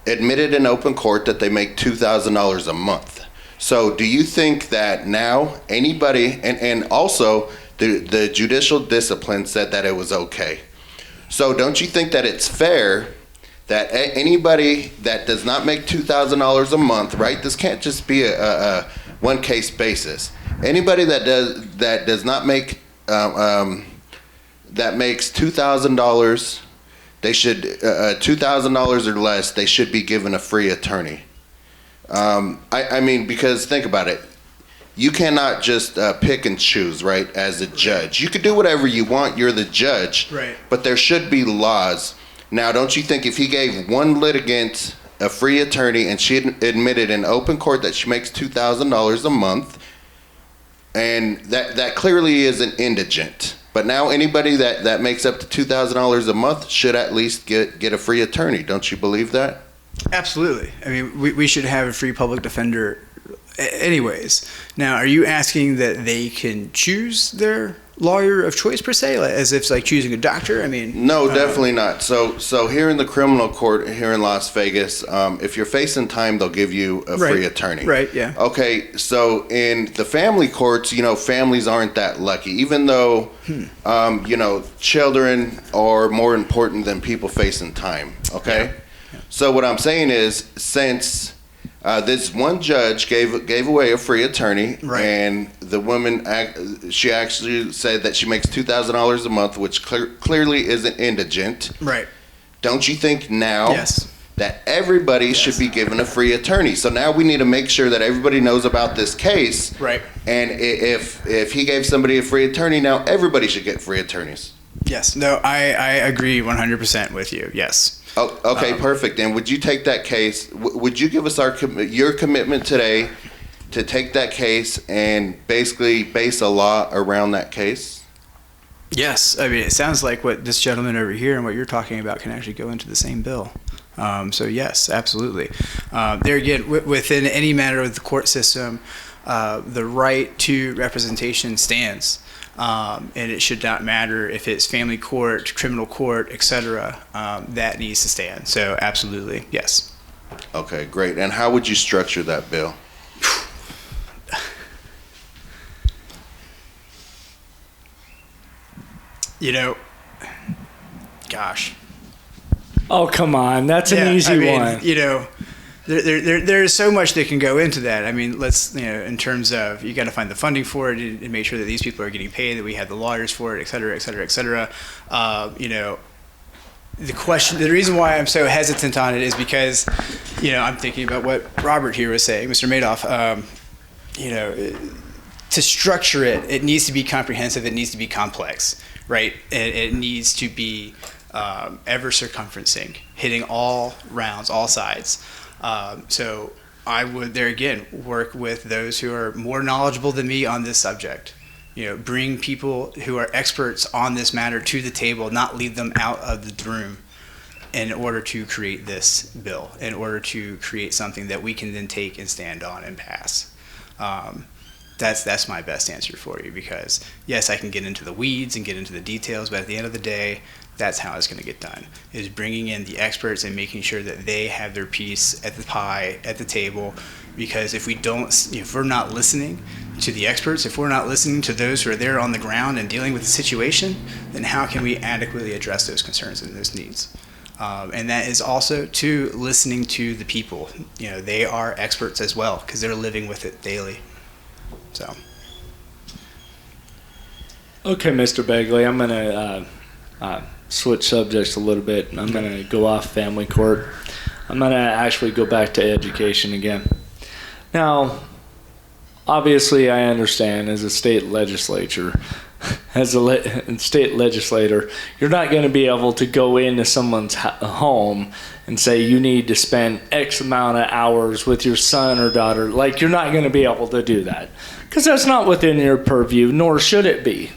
admitted in open court that they make $2,000 a month. So do you think that now anybody, and also the judicial discipline said that it was okay. So don't you think that it's fair that anybody that does not make $2,000 a month, right? This can't just be a one case basis. Anybody that does not make that makes $2,000, they should $2,000 or less. They should be given a free attorney. I mean, because think about it. You cannot just pick and choose, right, as a judge. You could do whatever you want. You're the judge.
Right.
But there should be laws. Now, don't you think if he gave one litigant a free attorney and she admitted in open court that she makes $2,000 a month, and that clearly is an indigent. But now anybody that makes up to $2,000 a month should at least get a free attorney. Don't you believe that?
Absolutely. I mean, we should have a free public defender anyways. Now, are you asking that they can choose their lawyer of choice per se, as if it's like choosing a doctor? I mean,
no, definitely not. So here in the criminal court here in Las Vegas, if you're facing time, they'll give you a free attorney.
Right. Yeah.
Okay. So in the family courts, families aren't that lucky, even though children are more important than people facing time. Okay. Yeah. So what I'm saying is, since this one judge gave away a free attorney, right, and the woman, she actually said that she makes $2,000 a month, which clearly isn't indigent. Right. Don't you think now that everybody should be given a free attorney? So now we need to make sure that everybody knows about this case. Right. And if he gave somebody a free attorney, now everybody should get free attorneys.
Yes. No, I agree 100% with you. Yes.
Oh, okay, perfect. And would you take that case? Would you give us your commitment today to take that case and basically base a law around that case?
Yes. I mean, it sounds like what this gentleman over here and what you're talking about can actually go into the same bill. So yes, absolutely. There again, within any matter of the court system, the right to representation stands. And it should not matter if it's family court, criminal court, etc. That needs to stand. So absolutely, yes.
Okay, great. And how would you structure that bill?
Gosh.
Oh, come on. That's an easy one.
There's so much that can go into that. I mean, in terms of, you got to find the funding for it and make sure that these people are getting paid, that we have the lawyers for it, et cetera, et cetera, et cetera. The reason why I'm so hesitant on it is because, I'm thinking about what Robert here was saying, Mr. Madoff. To structure it, it needs to be comprehensive. It needs to be complex, right? It needs to be ever circumferencing, hitting all rounds, all sides. So I would, there again, work with those who are more knowledgeable than me on this subject. Bring people who are experts on this matter to the table, not leave them out of the room in order to create this bill, in order to create something that we can then take and stand on and pass. That's my best answer for you, because yes, I can get into the weeds and get into the details, but at the end of the day, that's how it's going to get done, is bringing in the experts and making sure that they have their piece at the pie, at the table. Because if we're not listening to the experts, if we're not listening to those who are there on the ground and dealing with the situation, then how can we adequately address those concerns and those needs? And that is also to listening to the people. They are experts as well, because they're living with it daily. So.
Okay, Mr. Bagley, I'm going to switch subjects a little bit. I'm going to go off family court. I'm going to actually go back to education again. Now, obviously, I understand as a state legislator, state legislator, you're not going to be able to go into someone's home and say you need to spend X amount of hours with your son or daughter. Like, you're not going to be able to do that, because that's not within your purview, nor should it be.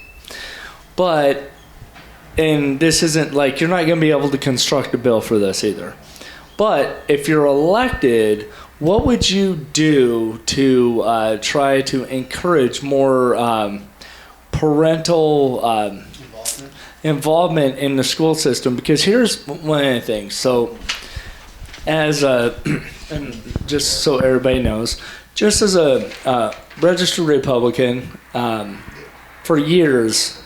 And this isn't like, you're not going to be able to construct a bill for this either. But if you're elected, what would you do to try to encourage more parental involvement in the school system? Because here's one of the things. So, and just so everybody knows, just as a registered Republican, for years,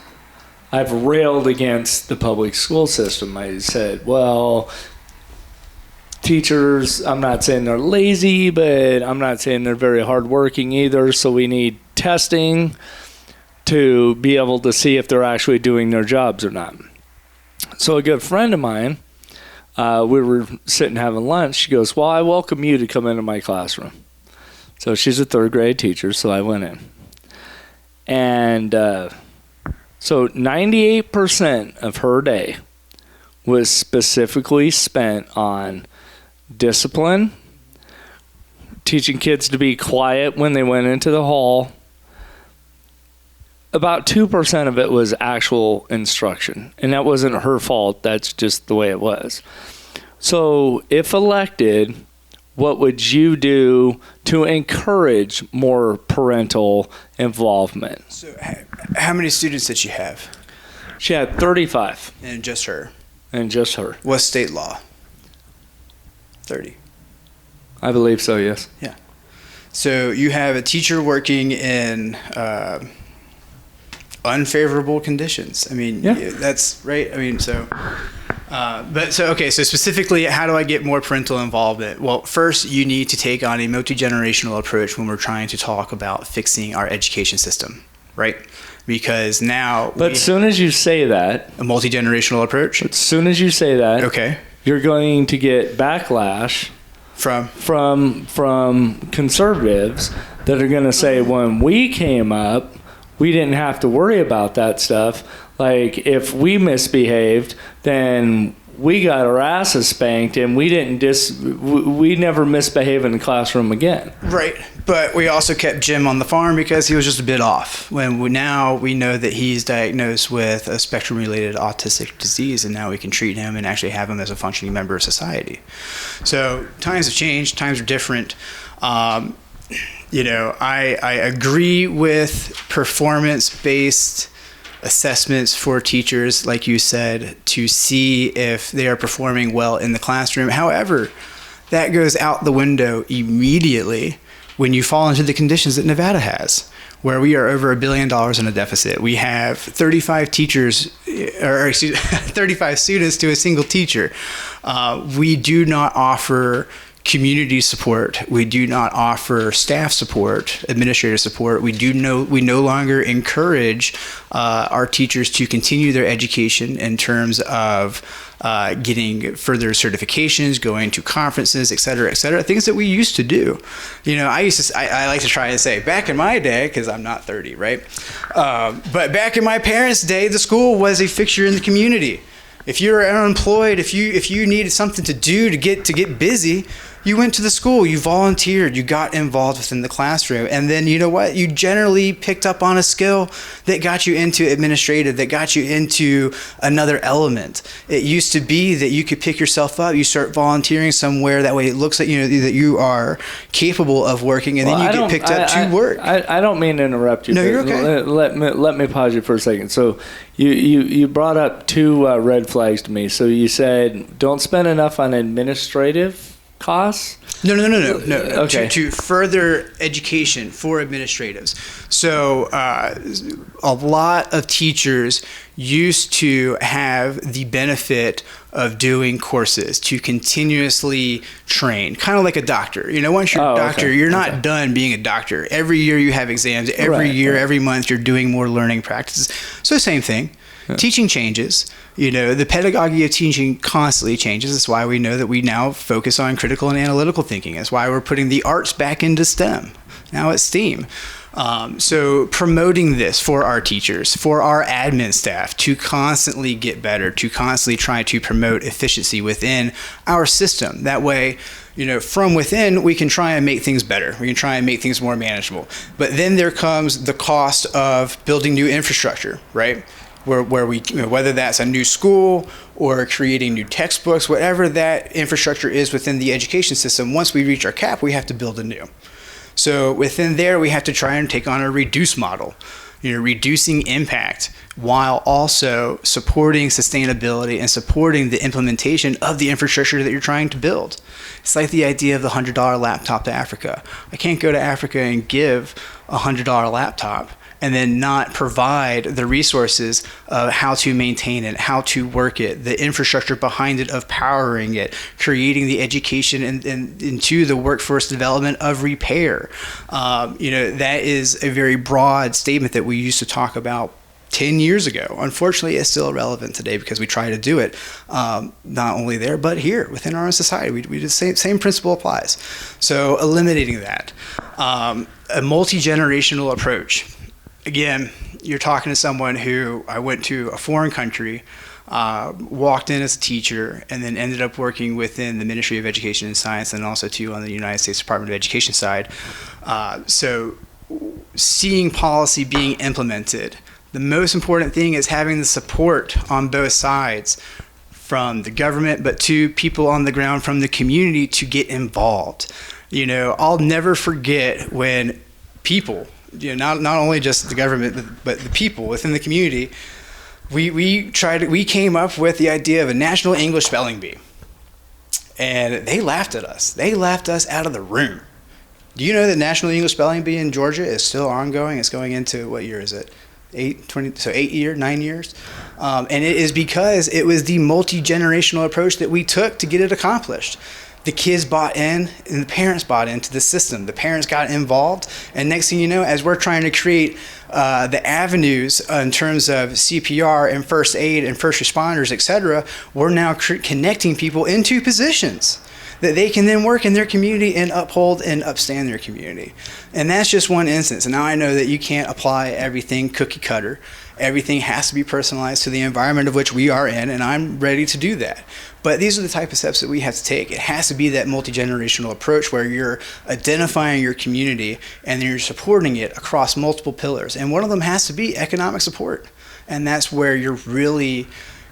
I've railed against the public school system. I said, well, teachers, I'm not saying they're lazy, but I'm not saying they're very hardworking either, so we need testing to be able to see if they're actually doing their jobs or not. So a good friend of mine, we were sitting having lunch. She goes, well, I welcome you to come into my classroom. So she's a third grade teacher, so I went in. And so 98% of her day was specifically spent on discipline, teaching kids to be quiet when they went into the hall. About 2% of it was actual instruction, and that wasn't her fault. That's just the way it was. So if elected, what would you do to encourage more parental involvement?
So how many students did she have?
She had 35.
And just her?
And just her.
What's state law? 30.
I believe so, yes.
Yeah. So you have a teacher working in unfavorable conditions. I mean,
yeah.
That's right. I mean, so specifically, how do I get more parental involvement? Well, first, you need to take on a multi-generational approach when we're trying to talk about fixing our education system, right? Because now...
But as soon as you say that...
A multi-generational approach?
As soon as you say that...
Okay.
You're going to get backlash... From conservatives that are going to say, when we came up, we didn't have to worry about that stuff. Like, if we misbehaved, then we got our asses spanked, and we never misbehave in the classroom again.
Right, but we also kept Jim on the farm because he was just a bit off. Now we know that he's diagnosed with a spectrum-related autistic disease, and now we can treat him and actually have him as a functioning member of society. So times have changed, times are different. I agree with performance-based assessments for teachers, like you said, to see if they are performing well in the classroom. However, that goes out the window immediately when you fall into the conditions that Nevada has, where we are over $1 billion in a deficit. We have 35 students to a single teacher. We do not offer community support. We do not offer staff support, administrative support. We no longer encourage our teachers to continue their education in terms of getting further certifications, going to conferences, et cetera, things that we used to do. I like to try and say, back in my day, because I'm not 30, right? But back in my parents' day, the school was a fixture in the community. If you were unemployed, if you needed something to do to get busy, you went to the school, you volunteered, you got involved within the classroom, and then you know what? You generally picked up on a skill that got you into administrative, that got you into another element. It used to be that you could pick yourself up, you start volunteering somewhere, that way it looks like that you are capable of working, and then you get picked up to work.
I don't mean to interrupt you.
No, you're okay.
Let me pause you for a second. So you brought up two red flags to me. So you said don't spend enough on administrative costs?
No.
Okay.
To further education for administratives. So a lot of teachers used to have the benefit of doing courses to continuously train, kind of like a doctor. Once you're a doctor, you're not done being a doctor. Every year you have exams. Every year, every month, you're doing more learning practices. So same thing. Yeah. Teaching changes. The pedagogy of teaching constantly changes. That's why we know that we now focus on critical and analytical thinking. That's why we're putting the arts back into STEM. Now it's STEAM. So promoting this for our teachers, for our admin staff, to constantly get better, to constantly try to promote efficiency within our system. That way, from within, we can try and make things better. We can try and make things more manageable. But then there comes the cost of building new infrastructure, right? Where we, whether that's a new school or creating new textbooks, whatever that infrastructure is within the education system, once we reach our cap, we have to build anew. So within there, we have to try and take on a reduce model, reducing impact while also supporting sustainability and supporting the implementation of the infrastructure that you're trying to build. It's like the idea of the $100 laptop to Africa. I can't go to Africa and give a $100 laptop and then not provide the resources of how to maintain it, how to work it, the infrastructure behind it of powering it, creating the education and into the workforce development of repair. That is a very broad statement that we used to talk about 10 years ago. Unfortunately, it's still relevant today because we try to do it not only there, but here within our own society. We the same principle applies. So eliminating that. A multi-generational approach. Again, you're talking to someone who I went to a foreign country, walked in as a teacher, and then ended up working within the Ministry of Education and Science and also too on the United States Department of Education side. So seeing policy being implemented, the most important thing is having the support on both sides from the government, but to people on the ground from the community to get involved. I'll never forget when people, not only just the government, but the people within the community, we came up with the idea of a national English spelling bee, and they laughed at us. They laughed us out of the room. Do you know that National English Spelling Bee in Georgia is still ongoing? It's going into, what year is it? 9 years. And it is because it was the multi-generational approach that we took to get it accomplished. The kids bought in and the parents bought into the system. The parents got involved, and next thing you know, as we're trying to create the avenues in terms of CPR and first aid and first responders, et cetera, we're now connecting people into positions that they can then work in their community and uphold and upstand their community. And that's just one instance. And now I know that you can't apply everything cookie cutter. Everything has to be personalized to the environment of which we are in, and I'm ready to do that. But these are the type of steps that we have to take. It has to be that multi-generational approach where you're identifying your community and then you're supporting it across multiple pillars. And one of them has to be economic support. And that's where you're really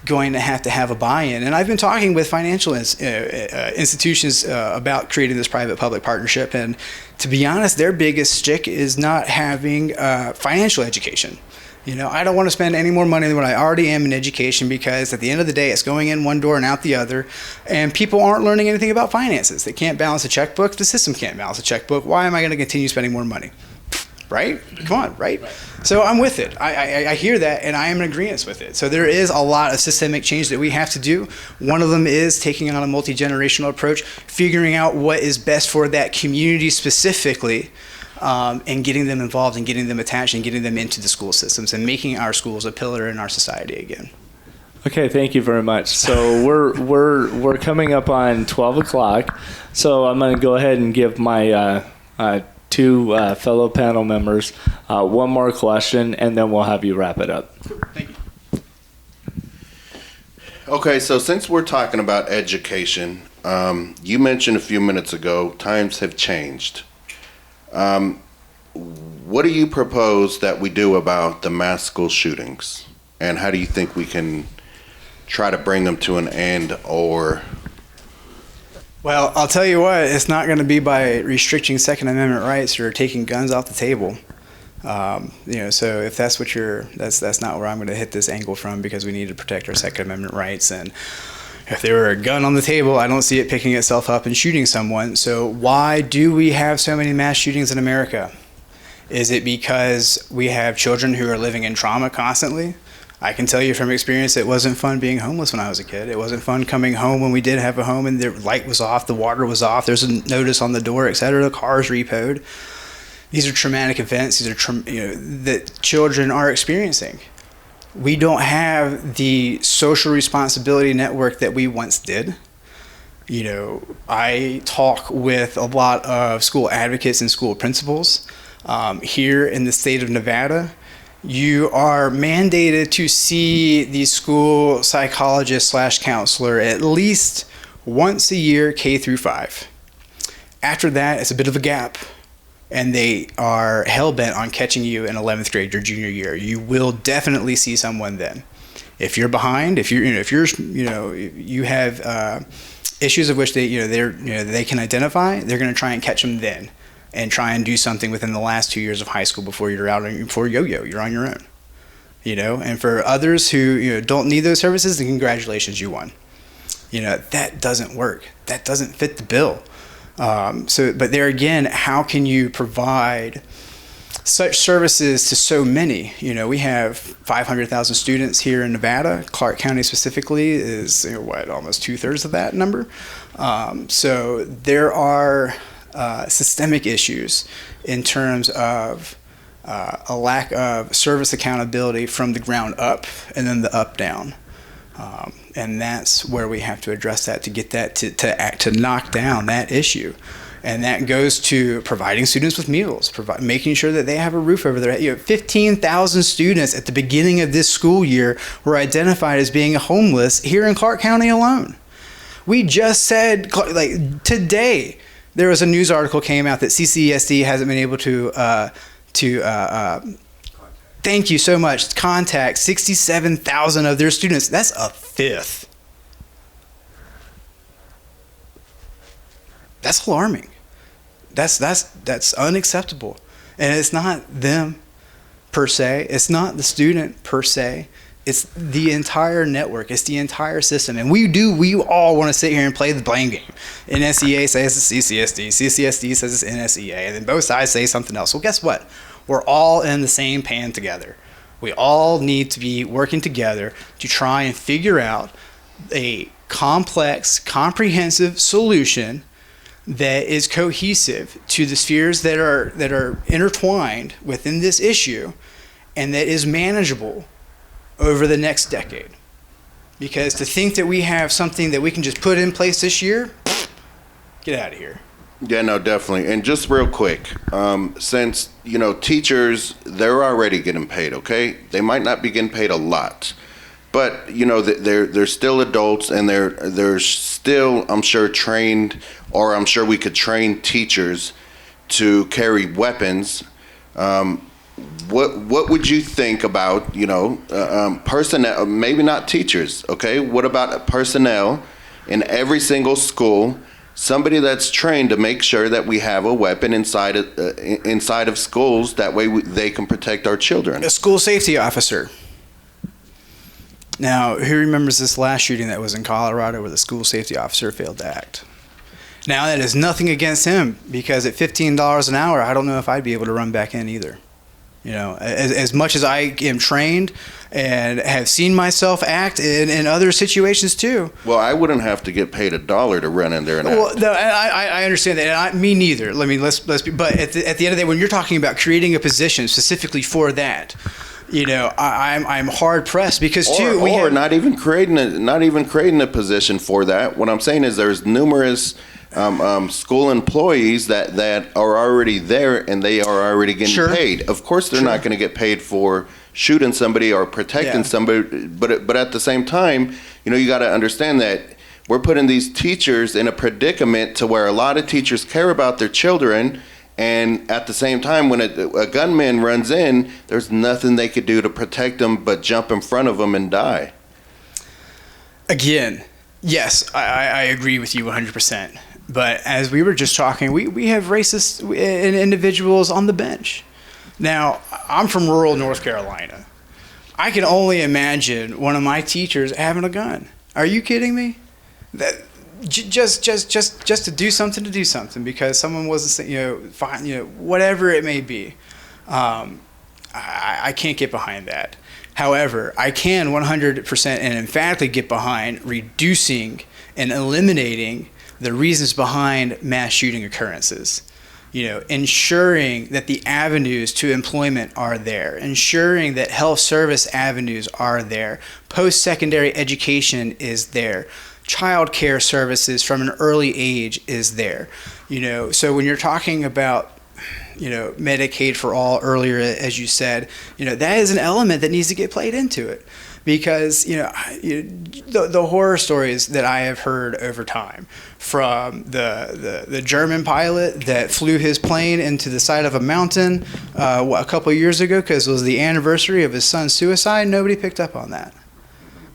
going to have a buy-in. And I've been talking with financial institutions about creating this private-public partnership. And to be honest, their biggest stick is not having financial education. I don't want to spend any more money than what I already am in education, because at the end of the day, it's going in one door and out the other, and people aren't learning anything about finances. They can't balance a checkbook. The system can't balance a checkbook. Why am I going to continue spending more money? right? Come on, right? So I'm with it. I hear that, and I am in agreement with it. So there is a lot of systemic change that we have to do. One of them is taking on a multi-generational approach, figuring out what is best for that community specifically, and getting them involved and getting them attached and getting them into the school systems and making our schools a pillar in our society again.
Okay, thank you very much. So we're coming up on 12 o'clock. So I'm going to go ahead and give my two fellow panel members one more question, and then we'll have you wrap it up.
Thank you.
Okay, so since we're talking about education, you mentioned a few minutes ago times have changed. What do you propose that we do about the mass school shootings? And how do you think we can try to bring them to an end? Or
Well, I'll tell you what, it's not going to be by restricting Second Amendment rights or taking guns off the table. So if that's what that's not where I'm going to hit this angle from, because we need to protect our Second Amendment rights. And if there were a gun on the table, I don't see it picking itself up and shooting someone. So why do we have so many mass shootings in America? Is it because we have children who are living in trauma constantly? I can tell you from experience, it wasn't fun being homeless when I was a kid. It wasn't fun coming home when we did have a home and the light was off, the water was off, there's a notice on the door, etc. The car's repoed. These are traumatic events. These are that children are experiencing. We don't have the social responsibility network that we once did. I talk with a lot of school advocates and school principals. Here in the state of Nevada, you are mandated to see the school psychologist / counselor at least once a year, K through 5. After that, it's a bit of a gap, and they are hell-bent on catching you in 11th grade, your junior year. You will definitely see someone then. If you're behind, if you have issues of which they can identify, they're going to try and catch them then, and try and do something within the last 2 years of high school before you're you're on your own. And for others who don't need those services, then congratulations, you won. That doesn't work. That doesn't fit the bill. But there again, how can you provide such services to so many? We have 500,000 students here in Nevada. Clark County specifically is almost 2/3 of that number. So there are systemic issues in terms of a lack of service accountability from the ground up and then the up down. And that's where we have to address that to get that to knock down that issue. And that goes to providing students with meals, making sure that they have a roof over their head. 15,000 students at the beginning of this school year were identified as being homeless here in Clark County alone. We just said, today, there was a news article came out that CCSD hasn't been able to thank you so much, contact 67,000 of their students. That's a fifth. That's alarming. That's unacceptable. And it's not them per se. It's not the student per se. It's the entire network. It's the entire system. And we all want to sit here and play the blame game. NSEA says it's CCSD. CCSD says it's NSEA. And then both sides say something else. Well, guess what? We're all in the same pan together. We all need to be working together to try and figure out a complex, comprehensive solution that is cohesive to the spheres that are intertwined within this issue, and that is manageable over the next decade. Because to think that we have something that we can just put in place this year, get out of here.
Yeah, no, definitely. And just real quick, since, teachers, they're already getting paid, okay? They might not be getting paid a lot, but, they're still adults, and they're still, I'm sure, trained, or I'm sure we could train teachers to carry weapons. What would you think about, personnel, maybe not teachers, okay? What about personnel in every single school, somebody that's trained to make sure that we have a weapon inside of schools, that way they can protect our children?
A school safety officer. Now, who remembers this last shooting that was in Colorado where the school safety officer failed to act? Now, that is nothing against him, because at $15 an hour, I don't know if I'd be able to run back in either. As much as I am trained and have seen myself act in other situations too.
Well, I wouldn't have to get paid $1 to run in there and act.
Well, no, I understand that, and me neither. I mean, let's be. But at the end of the day, when you're talking about creating a position specifically for that, I'm hard pressed because
not even creating a position for that. What I'm saying is there's numerous school employees that are already there and they are already getting paid. Of course, they're not going to get paid for shooting somebody or protecting somebody, but at the same time, you got to understand that we're putting these teachers in a predicament to where a lot of teachers care about their children, and at the same time, when a gunman runs in, there's nothing they could do to protect them but jump in front of them and die.
Again, yes, I agree with you 100%. But as we were just talking, we have racist individuals on the bench. Now, I'm from rural North Carolina. I can only imagine one of my teachers having a gun. Are you kidding me? That just to do something because someone wasn't, fine, whatever it may be. I can't get behind that. However, I can 100% and emphatically get behind reducing and eliminating the reasons behind mass shooting occurrences. Ensuring that the avenues to employment are there, ensuring that health service avenues are there, post-secondary education is there, child care services from an early age is there. So when you're talking about Medicaid for all earlier, as you said, that is an element that needs to get played into it. Because the horror stories that I have heard over time, from the German pilot that flew his plane into the side of a mountain a couple of years ago because it was the anniversary of his son's suicide, nobody picked up on that.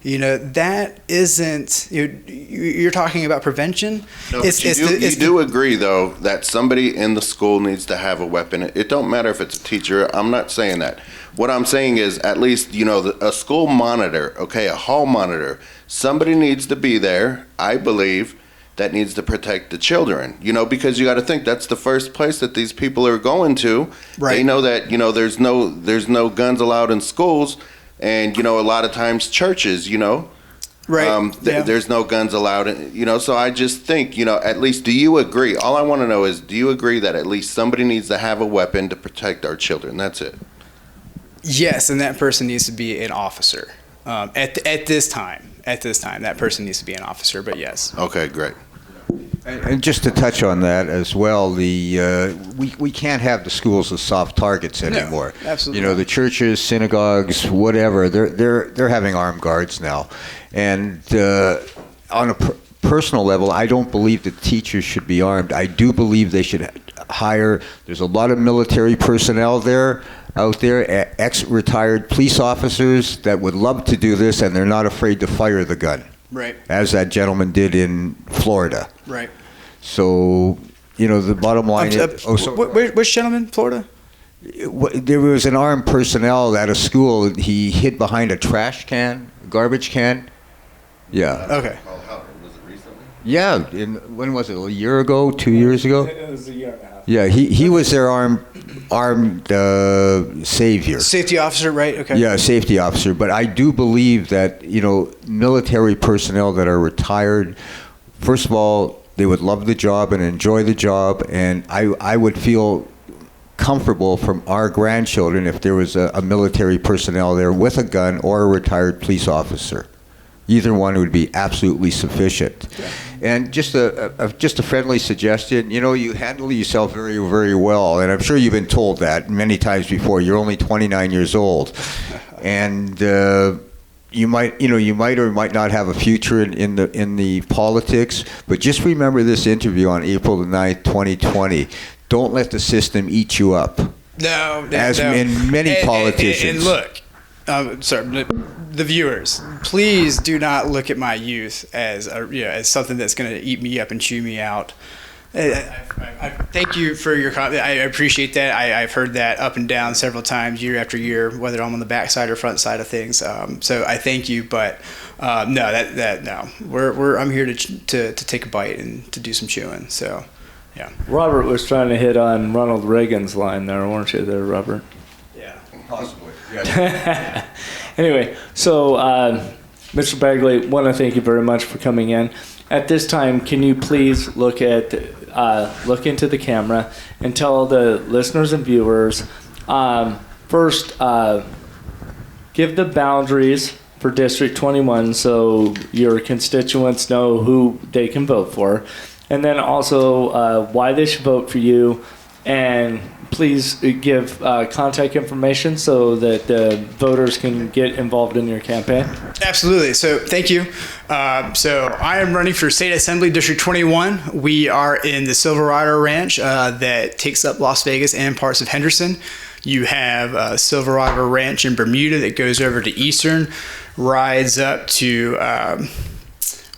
That isn't. You're talking about prevention.
No, you do agree, though, that somebody in the school needs to have a weapon. It don't matter if it's a teacher. I'm not saying that. What I'm saying is, at least, a school monitor, a hall monitor, somebody needs to be there, I believe, that needs to protect the children, because you got to think that's the first place that these people are going to. Right. They know that, there's no guns allowed in schools, and, a lot of times churches, Right. There's no guns allowed, so I just think, at least, do you agree? All I want to know is, do you agree that at least somebody needs to have a weapon to protect our children? That's it.
Yes, and that person needs to be an officer. At this time, that person needs to be an officer, but yes.
Okay, great.
And just to touch on that as well, we can't have the schools as soft targets anymore.
No, absolutely.
The churches, synagogues, whatever, they're having armed guards now. And on a personal level, I don't believe that teachers should be armed. I do believe they should hire. There's a lot of military personnel out there, ex-retired police officers that would love to do this, and they're not afraid to fire the gun.
Right.
As that gentleman did in Florida.
Right.
So, the bottom line is...
Which gentleman, Florida?
There was an armed personnel at a school. He hid behind a trash can, garbage can. Yeah.
Okay.
Was it recently?
Yeah. When was it? A year ago? 2 years ago?
It was a year and a half.
Yeah, he was their armed savior.
Safety officer, right? Okay.
Yeah, safety officer. But I do believe that, military personnel that are retired, first of all, they would love the job and enjoy the job, and I would feel comfortable from our grandchildren if there was a military personnel there with a gun or a retired police officer. Either one would be absolutely sufficient. Yeah. And just a friendly suggestion, you handle yourself very, very well, and I'm sure you've been told that many times before. You're only 29 years old, and you might or might not have a future in the politics. But just remember this interview on April the 9th, 2020. Don't let the system eat you up.
No.
As in many politicians.
And look. The viewers, please do not look at my youth as as something that's going to eat me up and chew me out. I thank you for your comment. I appreciate that. I've heard that up and down several times, year after year, whether I'm on the back side or front side of things. So I thank you, but no. I'm here to take a bite and to do some chewing. So, yeah.
Robert was trying to hit on Ronald Reagan's line there, weren't you, there, Robert?
Yeah.
Possibly. Yes.
Anyway, so Mr. Bagley, want to thank you very much for coming in. At this time, can you please look into the camera and tell the listeners and viewers first, give the boundaries for District 21 so your constituents know who they can vote for, and then also why they should vote for you, and please give contact information so that the voters can get involved in your campaign.
Absolutely. So thank you. So I am running for State Assembly District 21. We are in the Silverado Ranch that takes up Las Vegas and parts of Henderson. You have Silverado Ranch in Bermuda that goes over to Eastern, rides up to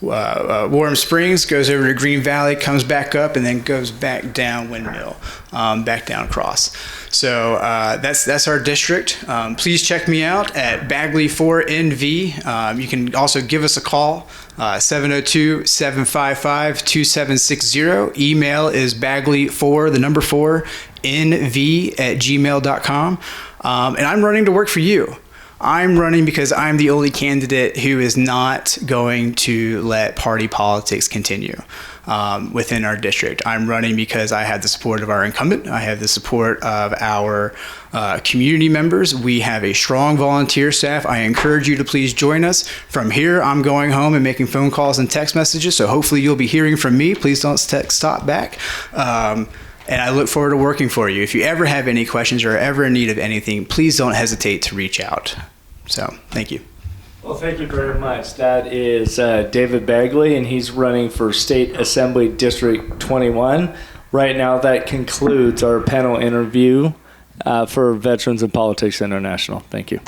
Warm Springs, goes over to Green Valley, comes back up, and then goes back down Windmill, back down across. So that's our district. Please check me out at Bagley4NV. You can also give us a call, 702-755-2760. Email is Bagley4NV@gmail.com. And I'm running to work for you. I'm running because I'm the only candidate who is not going to let party politics continue within our district. I'm running because I have the support of our incumbent. I have the support of our community members. We have a strong volunteer staff. I encourage you to please join us. From here, I'm going home and making phone calls and text messages, so hopefully you'll be hearing from me. Please don't stop back. And I look forward to working for you. If you ever have any questions or ever in need of anything, please don't hesitate to reach out. So, thank you.
Well, thank you very much. That is David Bagley, and he's running for State Assembly District 21. Right now, that concludes our panel interview for Veterans in Politics International. Thank you.